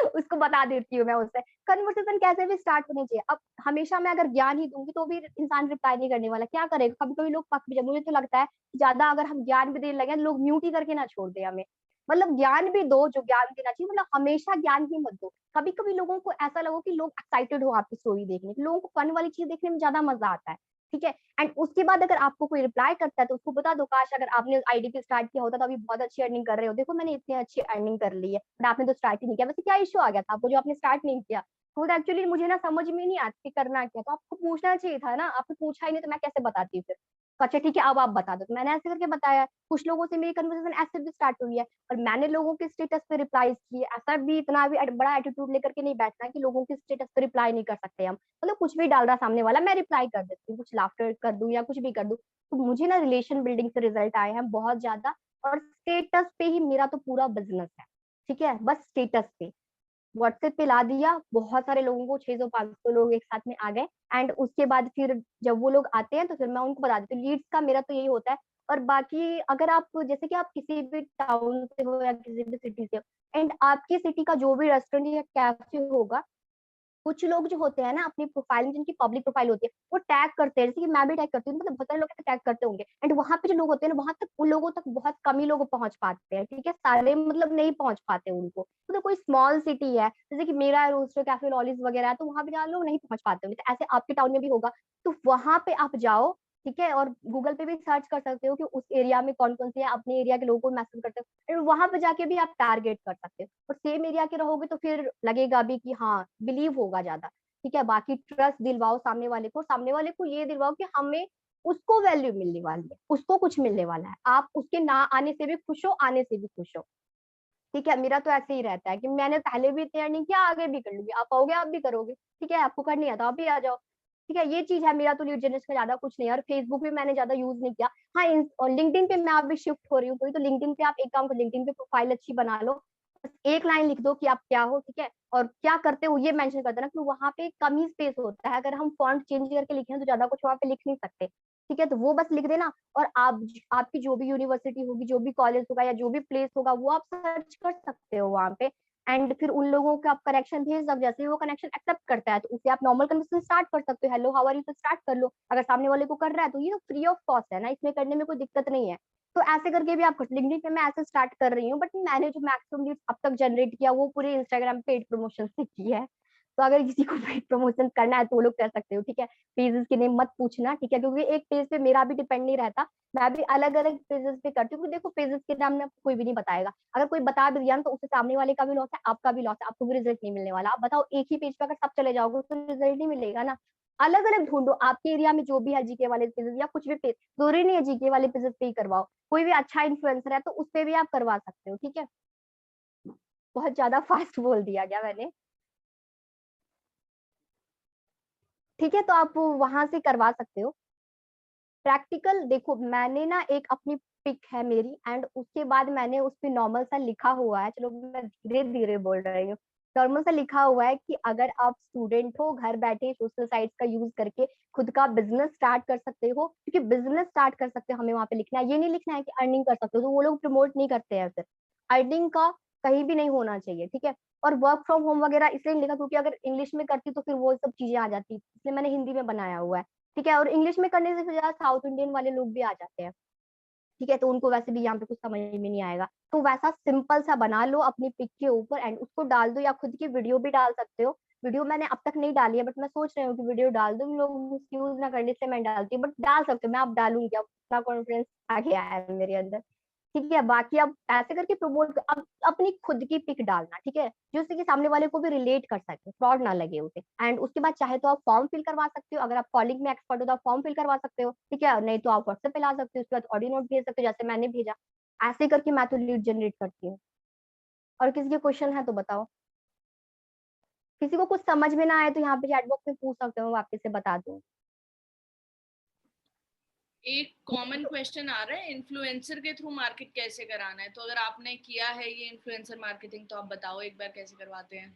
उसको बता देती हूँ मैं उससे। कन्वर्सेशन कैसे भी स्टार्ट होनी चाहिए। अब हमेशा मैं अगर ज्ञान ही दूंगी तो भी इंसान रिप्लाई नहीं करने वाला, क्या करेगा, कभी कभी लोग पक भी जाए, मुझे तो लगता है ज्यादा अगर हम ज्ञान भी देने लगे लोग म्यूट ही करके ना छोड़ दे हमें, मतलब ज्ञान भी दो जो ज्ञान देना चाहिए, मतलब हमेशा ज्ञान ही मत दो। कभी कभी लोगों को ऐसा लगो कि लोग एक्साइटेड हो आपकी स्टोरी देखने, लोगों को फन वाली चीज देखने में ज्यादा मजा आता है। ठीक है। एंड उसके बाद अगर आपको कोई रिप्लाई करता है तो उसको बता दो, काश अगर आपने आईडी पे स्टार्ट किया होता तो अभी बहुत अच्छी अर्निंग कर रहे हो, देखो मैंने इतनी अच्छी अर्निंग कर ली है, बट आपने तो स्टार्ट ही नहीं किया। वैसे क्या इश्यू आ गया था आपको जो आपने स्टार्ट नहीं किया? तो एक्चुअली मुझे ना समझ में नहीं आती करना क्या, तो आपको पूछना चाहिए था ना, आपने पूछा ही नहीं तो मैं कैसे बताती फिर। तो अच्छा ठीक है अब आप बता दो, तो मैंने ऐसे करके बताया। कुछ लोगों से मेरी कन्वर्सेशन ऐसे भी स्टार्ट हुई है और मैंने लोगों के स्टेटस पे रिप्लाई किए। ऐसा भी इतना भी बड़ा एटीट्यूड लेकर के नहीं बैठना कि लोगों के स्टेटस पे रिप्लाई नहीं कर सकते हम, मतलब कुछ भी डाल रहा सामने वाला मैं रिप्लाई कर देती हूँ, कुछ लाफ्टर कर दूं या कुछ भी कर दूं। तो मुझे ना रिलेशन बिल्डिंग से रिजल्ट आए हैं बहुत ज्यादा, और स्टेटस पे ही मेरा तो पूरा बिजनेस है, ठीक है। बस स्टेटस पे व्हाट्सएप पे ला दिया, बहुत सारे लोगों को 600-500 लोग एक साथ में आ गए। एंड उसके बाद फिर जब वो लोग आते हैं तो फिर मैं उनको बता देती हूँ। लीड्स का मेरा तो यही होता है। और बाकी अगर आप जैसे कि आप किसी भी टाउन से हो या किसी भी सिटी से हो, एंड आपकी सिटी का जो भी रेस्टोरेंट या कैफे होगा, कुछ लोग जो होते हैं ना अपनी प्रोफाइल में, जिनकी पब्लिक प्रोफाइल होती है, वो टैग करते हैं, जैसे कि मैं भी टैग करती हूँ, मतलब बहुत सारे लोग टैग करते होंगे। एंड वहां पे जो लोग होते हैं ना, वहां तक उन लोगों तक बहुत कम ही लोग पहुंच पाते हैं, ठीक है, सारे मतलब नहीं पहुंच पाते उनको। तो कोई स्मॉल सिटी है जैसे कि मेरा रोस्टर कैफे लॉलीज वगैरह है, तो वहां पे जहाँ लोग नहीं पहुंच पाते होंगे, तो ऐसे आपके टाउन में भी होगा। तो वहां पे आप जाओ, ठीक है, और गूगल पे भी सर्च कर सकते हो कि उस एरिया में कौन कौन से है, अपने एरिया के लोगों को मैसेज करते हो, और वहां पे जाके भी आप टारगेट कर सकते हो। और सेम एरिया के रहोगे तो फिर लगेगा भी कि हाँ बिलीव होगा ज्यादा, ठीक है। बाकी ट्रस्ट दिलवाओ सामने वाले को, सामने वाले को ये दिलवाओ कि हमें उसको वैल्यू मिलने वाली है, उसको कुछ मिलने वाला है, आप उसके ना आने से भी खुश हो, आने से भी खुश हो, ठीक है। मेरा तो ऐसे ही रहता है कि मैंने पहले भी इतनी अर्निंग किया, आगे भी कर लूंगी, आप आओगे आप भी करोगे, ठीक है, आपको करनी है तो आप भी आ जाओ, ठीक है। ये चीज है, मेरा तो लीड जनरेशन का ज्यादा कुछ नहीं है। और फेसबुक भी मैंने ज्यादा यूज नहीं किया। हाँ, और लिंक्डइन पे मैं अभी शिफ्ट हो रही हूँ, तो लिंक्डइन पे आप एक काम करो, लिंक्डइन पे प्रोफाइल अच्छी बना लो, बस एक लाइन लिख दो कि आप क्या हो, ठीक है, और क्या करते हो ये मेंशन कर देना, क्योंकि वहां पे कम ही स्पेस होता है, अगर हम फॉन्ट चेंज करके लिखें तो ज्यादा कुछ वहां पे लिख नहीं सकते, ठीक है। तो वो बस लिख देना, और आप आपकी जो भी यूनिवर्सिटी होगी, जो भी कॉलेज होगा या जो भी प्लेस होगा, वो आप सर्च कर सकते हो वहां पे। एंड फिर उन लोगों को आप कनेक्शन भेज दो, जैसे ही वो कनेक्शन एक्सेप्ट करता है तो उसे आप नॉर्मल कन्वर्सेशन स्टार्ट कर सकते हो, हेलो हाउ आर यू से स्टार्ट कर लो। अगर सामने वाले को कर रहा है तो ये तो फ्री ऑफ कॉस्ट है ना, इसमें करने में कोई दिक्कत नहीं है। तो ऐसे करके भी आप लिंक्डइन पे मैं ऐसे स्टार्ट कर रही हूँ, बट मैंने जो मैक्सिमम लीड्स अब तक जनरेट किया वो पूरे इंस्टाग्राम पेड प्रमोशन से की है। तो अगर किसी को पेड प्रमोशन करना है तो वो लोग कर सकते हो, ठीक है। पेजेस के नेम मत पूछना, ठीक है, क्योंकि एक पेज पे मेरा भी डिपेंड नहीं रहता, मैं भी अलग अलग पेजेस पे करती हूँ, क्योंकि देखो पेजेस के नाम में कोई भी नहीं बताएगा, अगर कोई बता भी दिया ना तो उससे सामने वाले का भी लॉस है, आपका भी लॉस है, आपको भी रिजल्ट नहीं मिलने वाला। आप बताओ एक ही पेज पे अगर सब चले जाओगे तो रिजल्ट नहीं मिलेगा ना। अलग अलग ढूंढो, आपके एरिया में जो भी है जीके वाले पेजेस या कुछ भी पेज, जरूरी नहीं है जीके वाले पेजेस पे ही करवाओ, कोई भी अच्छा इन्फ्लुएंसर है तो उस पे भी आप करवा सकते हो, ठीक है। बहुत ज्यादा फास्ट बोल दिया क्या मैंने? ठीक है, तो आप वहां से करवा सकते हो। प्रैक्टिकल देखो, मैंने ना एक अपनी पिक है मेरी, एंड उसके बाद मैंने उस पे नॉर्मल सा लिखा हुआ है, चलो मैं धीरे धीरे बोल रही हूँ, नॉर्मल सा लिखा हुआ है कि अगर आप स्टूडेंट हो, घर बैठे सोशल साइट्स का यूज करके खुद का बिजनेस स्टार्ट कर सकते हो, क्योंकि बिजनेस स्टार्ट कर सकते हो हमें वहां पे लिखना है, ये नहीं लिखना है कि अर्निंग कर सकते हो, तो वो लोग प्रमोट नहीं करते हैं फिर। अर्निंग का कहीं भी नहीं होना चाहिए, ठीक है। और वर्क फ्रॉम होम वगैरह इसलिए नहीं लिखा क्योंकि अगर इंग्लिश में करती तो फिर वो सब चीजें आ जाती, इसलिए मैंने हिंदी में बनाया हुआ है, ठीक है। और इंग्लिश में करने से फिर ज्यादा साउथ इंडियन वाले लोग भी आ जाते हैं, ठीक है, तो उनको वैसे भी यहाँ पे कुछ समझ में नहीं आएगा, तो वैसा सिंपल सा बना लो अपनी पिक के ऊपर एंड उसको डाल दो, या खुद की वीडियो भी डाल सकते हो। वीडियो मैंने अब तक नहीं डाली है, बट मैं सोच रही हूँ कि वीडियो डाल दूँ, लोग यूज ना करने से मैं डालती हूँ, बट डाल सकते हो, मैं अब डालूंगी, अब इतना कॉन्फिडेंस आ गया है मेरे अंदर, ठीक है। बाकी अब ऐसे करके प्रमोट, अब अपनी खुद की पिक डालना, ठीक है, जिससे कि सामने वाले को भी रिलेट कर सके, फ्रॉड ना लगे उसे। एंड उसके बाद चाहे तो आप फॉर्म फिल करवा सकते हो, अगर आप कॉलिंग में एक्सपर्ट हो तो आप फॉर्म फिल करवा सकते हो, ठीक है, नहीं तो आप व्हाट्सएप पे ला सकते हो, उसके बाद ऑडियो नोट भेज सकते हो जैसे मैंने भेजा। ऐसे करके मैं तो लीड जनरेट करती हूँ। और किसी के क्वेश्चन है तो बताओ, किसी को कुछ समझ में ना आए तो यहाँ पे चैट बॉक्स में पूछ सकते हो, वापस से बता दूँ। एक कॉमन क्वेश्चन आ रहा है, इन्फ्लुएंसर के थ्रू मार्केट कैसे कराना है, तो अगर आपने किया है ये इन्फ्लुएंसर मार्केटिंग तो आप बताओ एक बार कैसे करवाते हैं।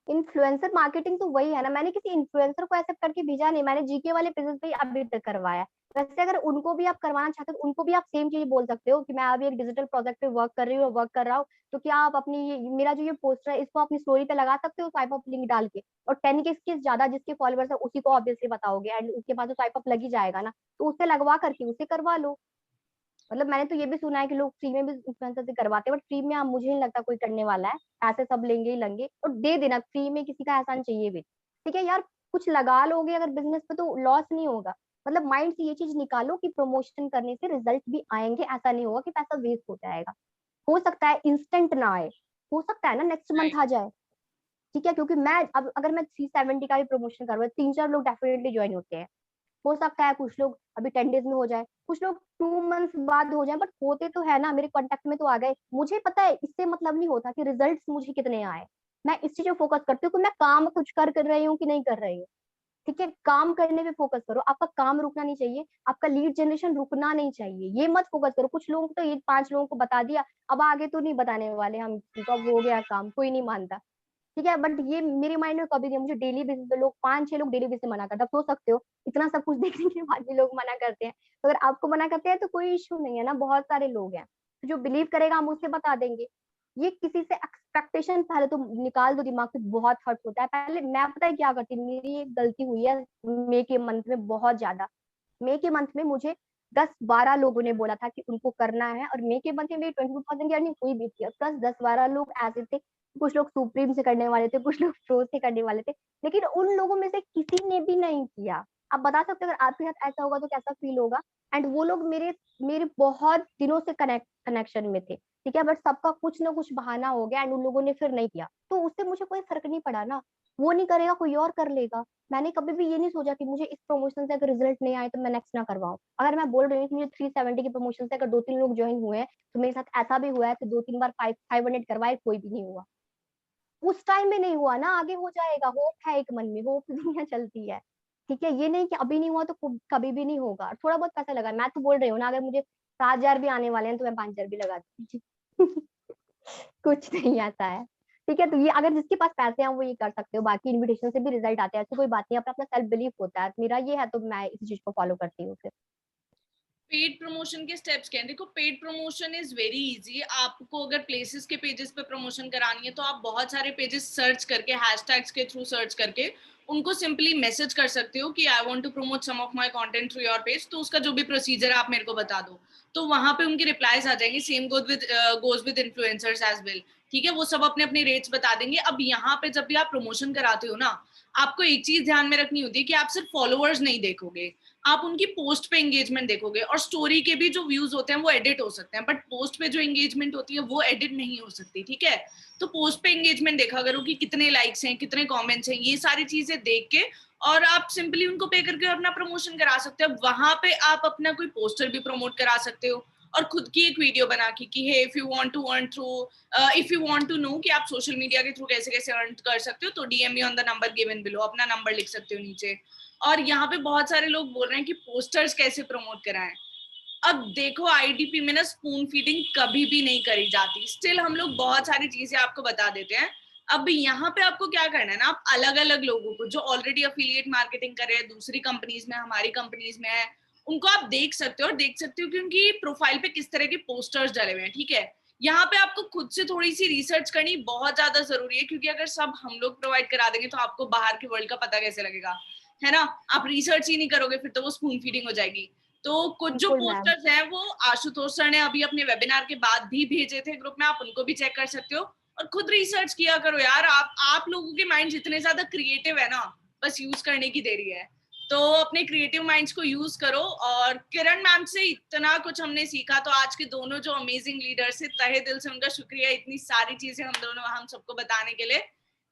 इन्फ्लुएंसर मार्केटिंग तो वही है ना, मैंने किसी इन्फ्लुएंसर को ऐसे करके भेजा नहीं, मैंने जीके वाले पेजेस पे ही अभी तक करवाया है। वैसे अगर उनको भी आप करवाना चाहते हो तो उनको भी आप सेम चीज बोल सकते हो कि मैं अभी एक डिजिटल प्रोजेक्ट पे वर्क कर रही हूँ, वर्क कर रहा हूँ, तो क्या आप अपनी मेरा जो ये पोस्टर है इसको अपनी स्टोरी पे लगा सकते हो स्वाइप अप लिंक डाल के, और 10K ज्यादा जिसके फॉलोअर्स है उसी को ऑब्वियसली बताओगे, एंड उसके बाद तो स्वाइप अप लग ही जाएगा ना, तो उससे लगवा करके उसे करवा लो। मतलब मैंने तो ये भी सुना है कि लोग फ्री में भी इन्फ्लुएंसर से करवाते हैं, बट फ्री में अब मुझे नहीं लगता कोई करने वाला है, ऐसे सब लेंगे ही लेंगे, और दे देना फ्री में, किसी का एहसान चाहिए भी, ठीक है यार, कुछ लगा लोगे अगर बिजनेस पे तो लॉस नहीं होगा। मतलब माइंड से ये चीज निकालो कि प्रमोशन करने से रिजल्ट भी आएंगे, ऐसा नहीं होगा कि पैसा वेस्ट हो जाएगा। हो सकता है इंस्टेंट ना आए, हो सकता है ना नेक्स्ट मंथ राइट। आ जाए, ठीक है, क्योंकि मैं अब अगर मैं 370 का भी प्रमोशन करूँ, 3-4 लोग डेफिनेटली ज्वाइन होते हैं। हो सकता है कुछ लोग अभी 10 डेज में हो जाए, कुछ लोग 2 मंथ्स बाद हो जाए, बट होते तो है ना, मेरे कॉन्टेक्ट में तो आ गए। मुझे पता है इससे मतलब नहीं होता कि रिजल्ट्स मुझे कितने आए, मैं इस चीज पे फोकस करती हूँ कि मैं काम कुछ कर रही हूँ कि नहीं कर रही हूँ। ठीक है, काम करने पे फोकस करो, आपका काम रुकना नहीं चाहिए, आपका लीड जनरेशन रुकना नहीं चाहिए, ये मत फोकस करो। कुछ लोगों को तो ये 5 लोगों को बता दिया, अब आगे तो नहीं बताने वाले हम, तो अब हो गया काम, कोई नहीं मानता। ठीक है, बट ये मेरे माइंड में कभी नहीं, मुझे डेली बेसिस पे लोग 5-6 लोग डेली बेसिस पे मना करते हैं। आप सोच सकते हो इतना सब कुछ देखने के बाद भी लोग मना करते हैं, तो अगर आपको मना करते हैं तो कोई इशू नहीं है ना, बहुत सारे लोग हैं। तो जो बिलीव करेगा हम उससे बता देंगे। ये किसी से एक्सपेक्टेशन पहले तो निकाल दो दिमाग से, बहुत हर्ट होता है। पहले मैं पता है क्या करती, मेरी एक गलती हुई है मई के मंथ में बहुत ज्यादा। मई के मंथ में मुझे 10-12 लोगों ने बोला था कि उनको करना है, और मई के मंथ में मेरी 22,000 की अर्निंग हुई भी थी, और प्लस 10-12 लोग ऐसे थे, कुछ लोग सुप्रीम से करने वाले थे, कुछ लोग प्रो से करने वाले थे, लेकिन उन लोगों में से किसी ने भी नहीं किया। आप बता सकते हो अगर आपके साथ ऐसा होगा तो कैसा फील होगा। एंड वो लोग मेरे मेरे बहुत दिनों से कनेक्शन में थे, ठीक है, बट सबका कुछ ना कुछ बहाना हो गया एंड उन लोगों ने फिर नहीं किया, तो उससे मुझे कोई फर्क नहीं पड़ा ना। वो नहीं करेगा कोई और कर लेगा। मैंने कभी भी ये नहीं सोचा कि मुझे इस प्रमोशन से अगर रिजल्ट नहीं आए तो मैं नेक्स्ट ना करवाऊं। अगर मैं बोल रही हूँ कि मुझे 370 की प्रमोशन से अगर 2-3 लोग ज्वाइन हुए हैं, तो मेरे साथ ऐसा भी हुआ है कि 2-3 बार 500 करवाए, कोई भी नहीं हुआ। उस टाइम में नहीं हुआ ना, आगे हो जाएगा, होप है एक मन में, होप से दुनिया चलती है। ठीक है, ये नहीं कि अभी नहीं हुआ तो कभी भी नहीं होगा। थोड़ा बहुत पैसा लगा, मैं तो बोल रही हूँ ना, अगर मुझे 7,000 भी आने वाले हैं तो मैं 5,000 भी लगा दूंगी। कुछ नहीं आता है। ठीक है, तो ये अगर जिसके पास पैसे हैं वो ये कर सकते हो, बाकी इनविटेशन से भी रिजल्ट आते हैं, ऐसी कोई बात नहीं, अपना अपना सेल्फ बिलीफ होता है, मेरा ये है तो मैं इस चीज को फॉलो करती हूँ फिर। पेड प्रमोशन के स्टेप्स क्या हैं? देखो, paid promotion is very easy. आपको अगर प्लेसेस के पेजेस पे प्रमोशन करानी है तो आप बहुत सारे पेजेस सर्च करके, हैशटैग्स के थ्रू सर्च करके उनको सिंपली मैसेज कर सकते हो कि I want to promote some of my content through your page. तो उसका जो भी प्रोसीजर है आप मेरे को बता दो, तो वहां पे उनकी रिप्लाईज आ जाएंगी। Same goes with influencers as well. ठीक है, वो सब अपने अपने रेट्स बता देंगे। अब यहाँ पे जब भी आप प्रमोशन कराते हो ना, आपको एक चीज ध्यान में रखनी होती है कि आप सिर्फ फॉलोअर्स नहीं देखोगे, आप उनकी पोस्ट पे एंगेजमेंट देखोगे। और स्टोरी के भी जो व्यूज होते हैं वो एडिट हो सकते हैं, बट पोस्ट पे जो एंगेजमेंट होती है वो एडिट नहीं हो सकती। ठीक है, तो पोस्ट पे एंगेजमेंट देखा करो कि कितने लाइक्स हैं, कितने कमेंट्स हैं, ये सारी चीजें देख के और आप सिंपली उनको पे करके अपना प्रमोशन करा सकते हो। वहां पे आप अपना कोई पोस्टर भी प्रमोट करा सकते हो, और खुद की एक वीडियो बना के कि hey, if you want to earn through, if you want to know कि आप सोशल मीडिया के थ्रू कैसे कैसे अर्न कर सकते हो, तो DM me on the number given below, अपना नंबर लिख सकते हो नीचे। और यहाँ पे बहुत सारे लोग बोल रहे हैं कि पोस्टर्स कैसे प्रमोट कराएं। अब देखो, आईडीपी में ना स्पून फीडिंग कभी भी नहीं करी जाती, स्टिल हम लोग बहुत सारी चीजें आपको बता देते हैं। अब यहाँ पे आपको क्या करना है ना, आप अलग अलग लोगों को जो ऑलरेडी अफिलिएट मार्केटिंग कर रहे हैं दूसरी कंपनीज में, हमारी कंपनीज में है, उनको आप देख सकते हो, और देख सकते हो कि उनकी प्रोफाइल पे किस तरह के पोस्टर्स डले हुए हैं। ठीक है, यहाँ पे आपको खुद से थोड़ी सी रिसर्च करनी बहुत ज्यादा जरूरी है, क्योंकि अगर सब हम लोग प्रोवाइड करा देंगे तो आपको बाहर के वर्ल्ड का पता कैसे लगेगा, है ना। आप रिसर्च ही नहीं करोगे फिर तो वो स्पून फीडिंग हो जाएगी। तो कुछ जो बिल्कुल मैम। पोस्टर्स हैं वो आशुतोष सर ने अभी अपने वेबिनार के बाद भी भेजे थे ग्रुप में, आप उनको भी चेक कर सकते हो। और खुद रिसर्च किया करो यार, आप लोगों के माइंड जितने ज्यादा क्रिएटिव है ना, बस यूज करने की देरी है। तो अपने क्रिएटिव माइंड्स को यूज करो। और किरण मैम से इतना कुछ हमने सीखा, तो आज के दोनों जो अमेजिंग लीडर्स है, तहे दिल से उनका शुक्रिया इतनी सारी चीजें हम सबको बताने के लिए।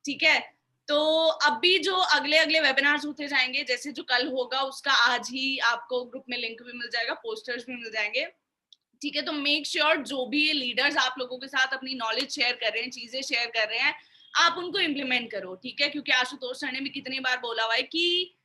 ठीक है, तो अभी जो अगले अगले वेबिनार्स होते जाएंगे, जैसे जो कल होगा उसका आज ही आपको ग्रुप में लिंक भी मिल जाएगा, पोस्टर्स भी मिल जाएंगे। ठीक है, तो मेक श्योर जो भी ये लीडर्स आप लोगों के साथ अपनी नॉलेज शेयर कर रहे हैं, चीजें शेयर कर रहे हैं, आप उनको इम्प्लीमेंट करो। ठीक है, क्योंकि आशुतोष सर ने भी कितनी बार बोला हुआ है कि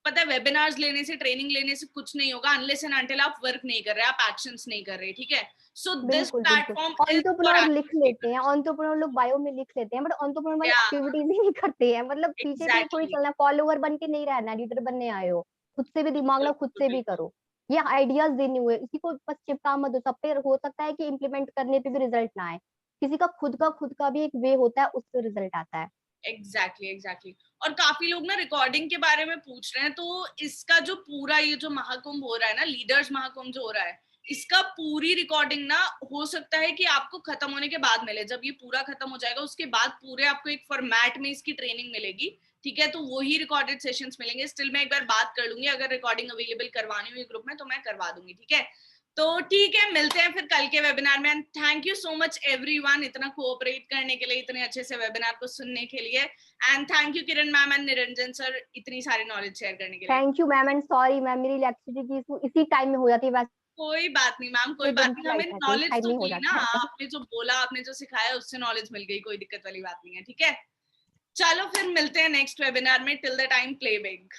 पता है, वेबिनार्स लेने से, ट्रेनिंग लेने से कुछ नहीं होगा अनलेस एंड अनटिल आप वर्क नहीं कर रहे, आप एक्शंस नहीं कर रहे। ठीक है, सो दिस बिल्कुल बिल्कुल। प्लेटफॉर्म इज फॉर एंटरप्रेन्योर लिख एक्शन लेते हैं, टेकर्स। एंटरप्रेन्योर लोग बायो में लिख लेते हैं, बट एंटरप्रेन्योर वाले या एक्टिविटीज ही नहीं करते हैं। मतलब पीछे पीछे थोड़ी एग्जैक्टली, चलना, फॉलोअर बन के नहीं रहना, लीडर बनने आए हो। खुद से भी दिमाग लो, खुद बिल्कुल से भी बिल्कुल। करो। ये आइडियाज देने हुए, इसी को बस चिपका मत दो सब पे। हो सकता है कि इम्प्लीमेंट करने पे भी रिजल्ट ना आए, किसी का खुद का भी एक वे होता है, उससे रिजल्ट आता है। एग्जैक्टली। और काफी लोग ना रिकॉर्डिंग के बारे में पूछ रहे हैं, तो इसका जो पूरा ये जो महाकुंभ हो रहा है ना, लीडर्स महाकुंभ जो हो रहा है, इसका पूरी रिकॉर्डिंग ना हो सकता है कि आपको खत्म होने के बाद मिले। जब ये पूरा खत्म हो जाएगा उसके बाद पूरे आपको एक फॉर्मेट में इसकी ट्रेनिंग मिलेगी। ठीक है, तो वही रिकॉर्डेड सेशंस मिलेंगे। स्टिल मैं एक बार बात कर लूंगी, अगर रिकॉर्डिंग अवेलेबल करवानी हुई ग्रुप में तो मैं करवा दूंगी, ठीक है। तो ठीक है, मिलते हैं फिर कल के वेबिनार में। And thank you so much everyone इतना कोऑपरेट करने के लिए, इतने अच्छे से वेबिनार को सुनने के लिए। And thank you Kiran ma'am and Niranjan sir इतनी सारी नॉलेज शेयर करने के लिए। Thank you ma'am and sorry ma'am, मेरी इलेक्ट्रिसिटी की इसी टाइम में हो जाती है, वैसे कोई बात नहीं मैम, कोई बात नहीं, हमें नॉलेज तो नहीं हो मिली ना, जाता है। आपने जो बोला, आपने जो सिखाया उससे नॉलेज मिल गई, कोई दिक्कत वाली बात नहीं है, ठीक है। चलो फिर मिलते हैं नेक्स्ट वेबिनार में। Till the time play big.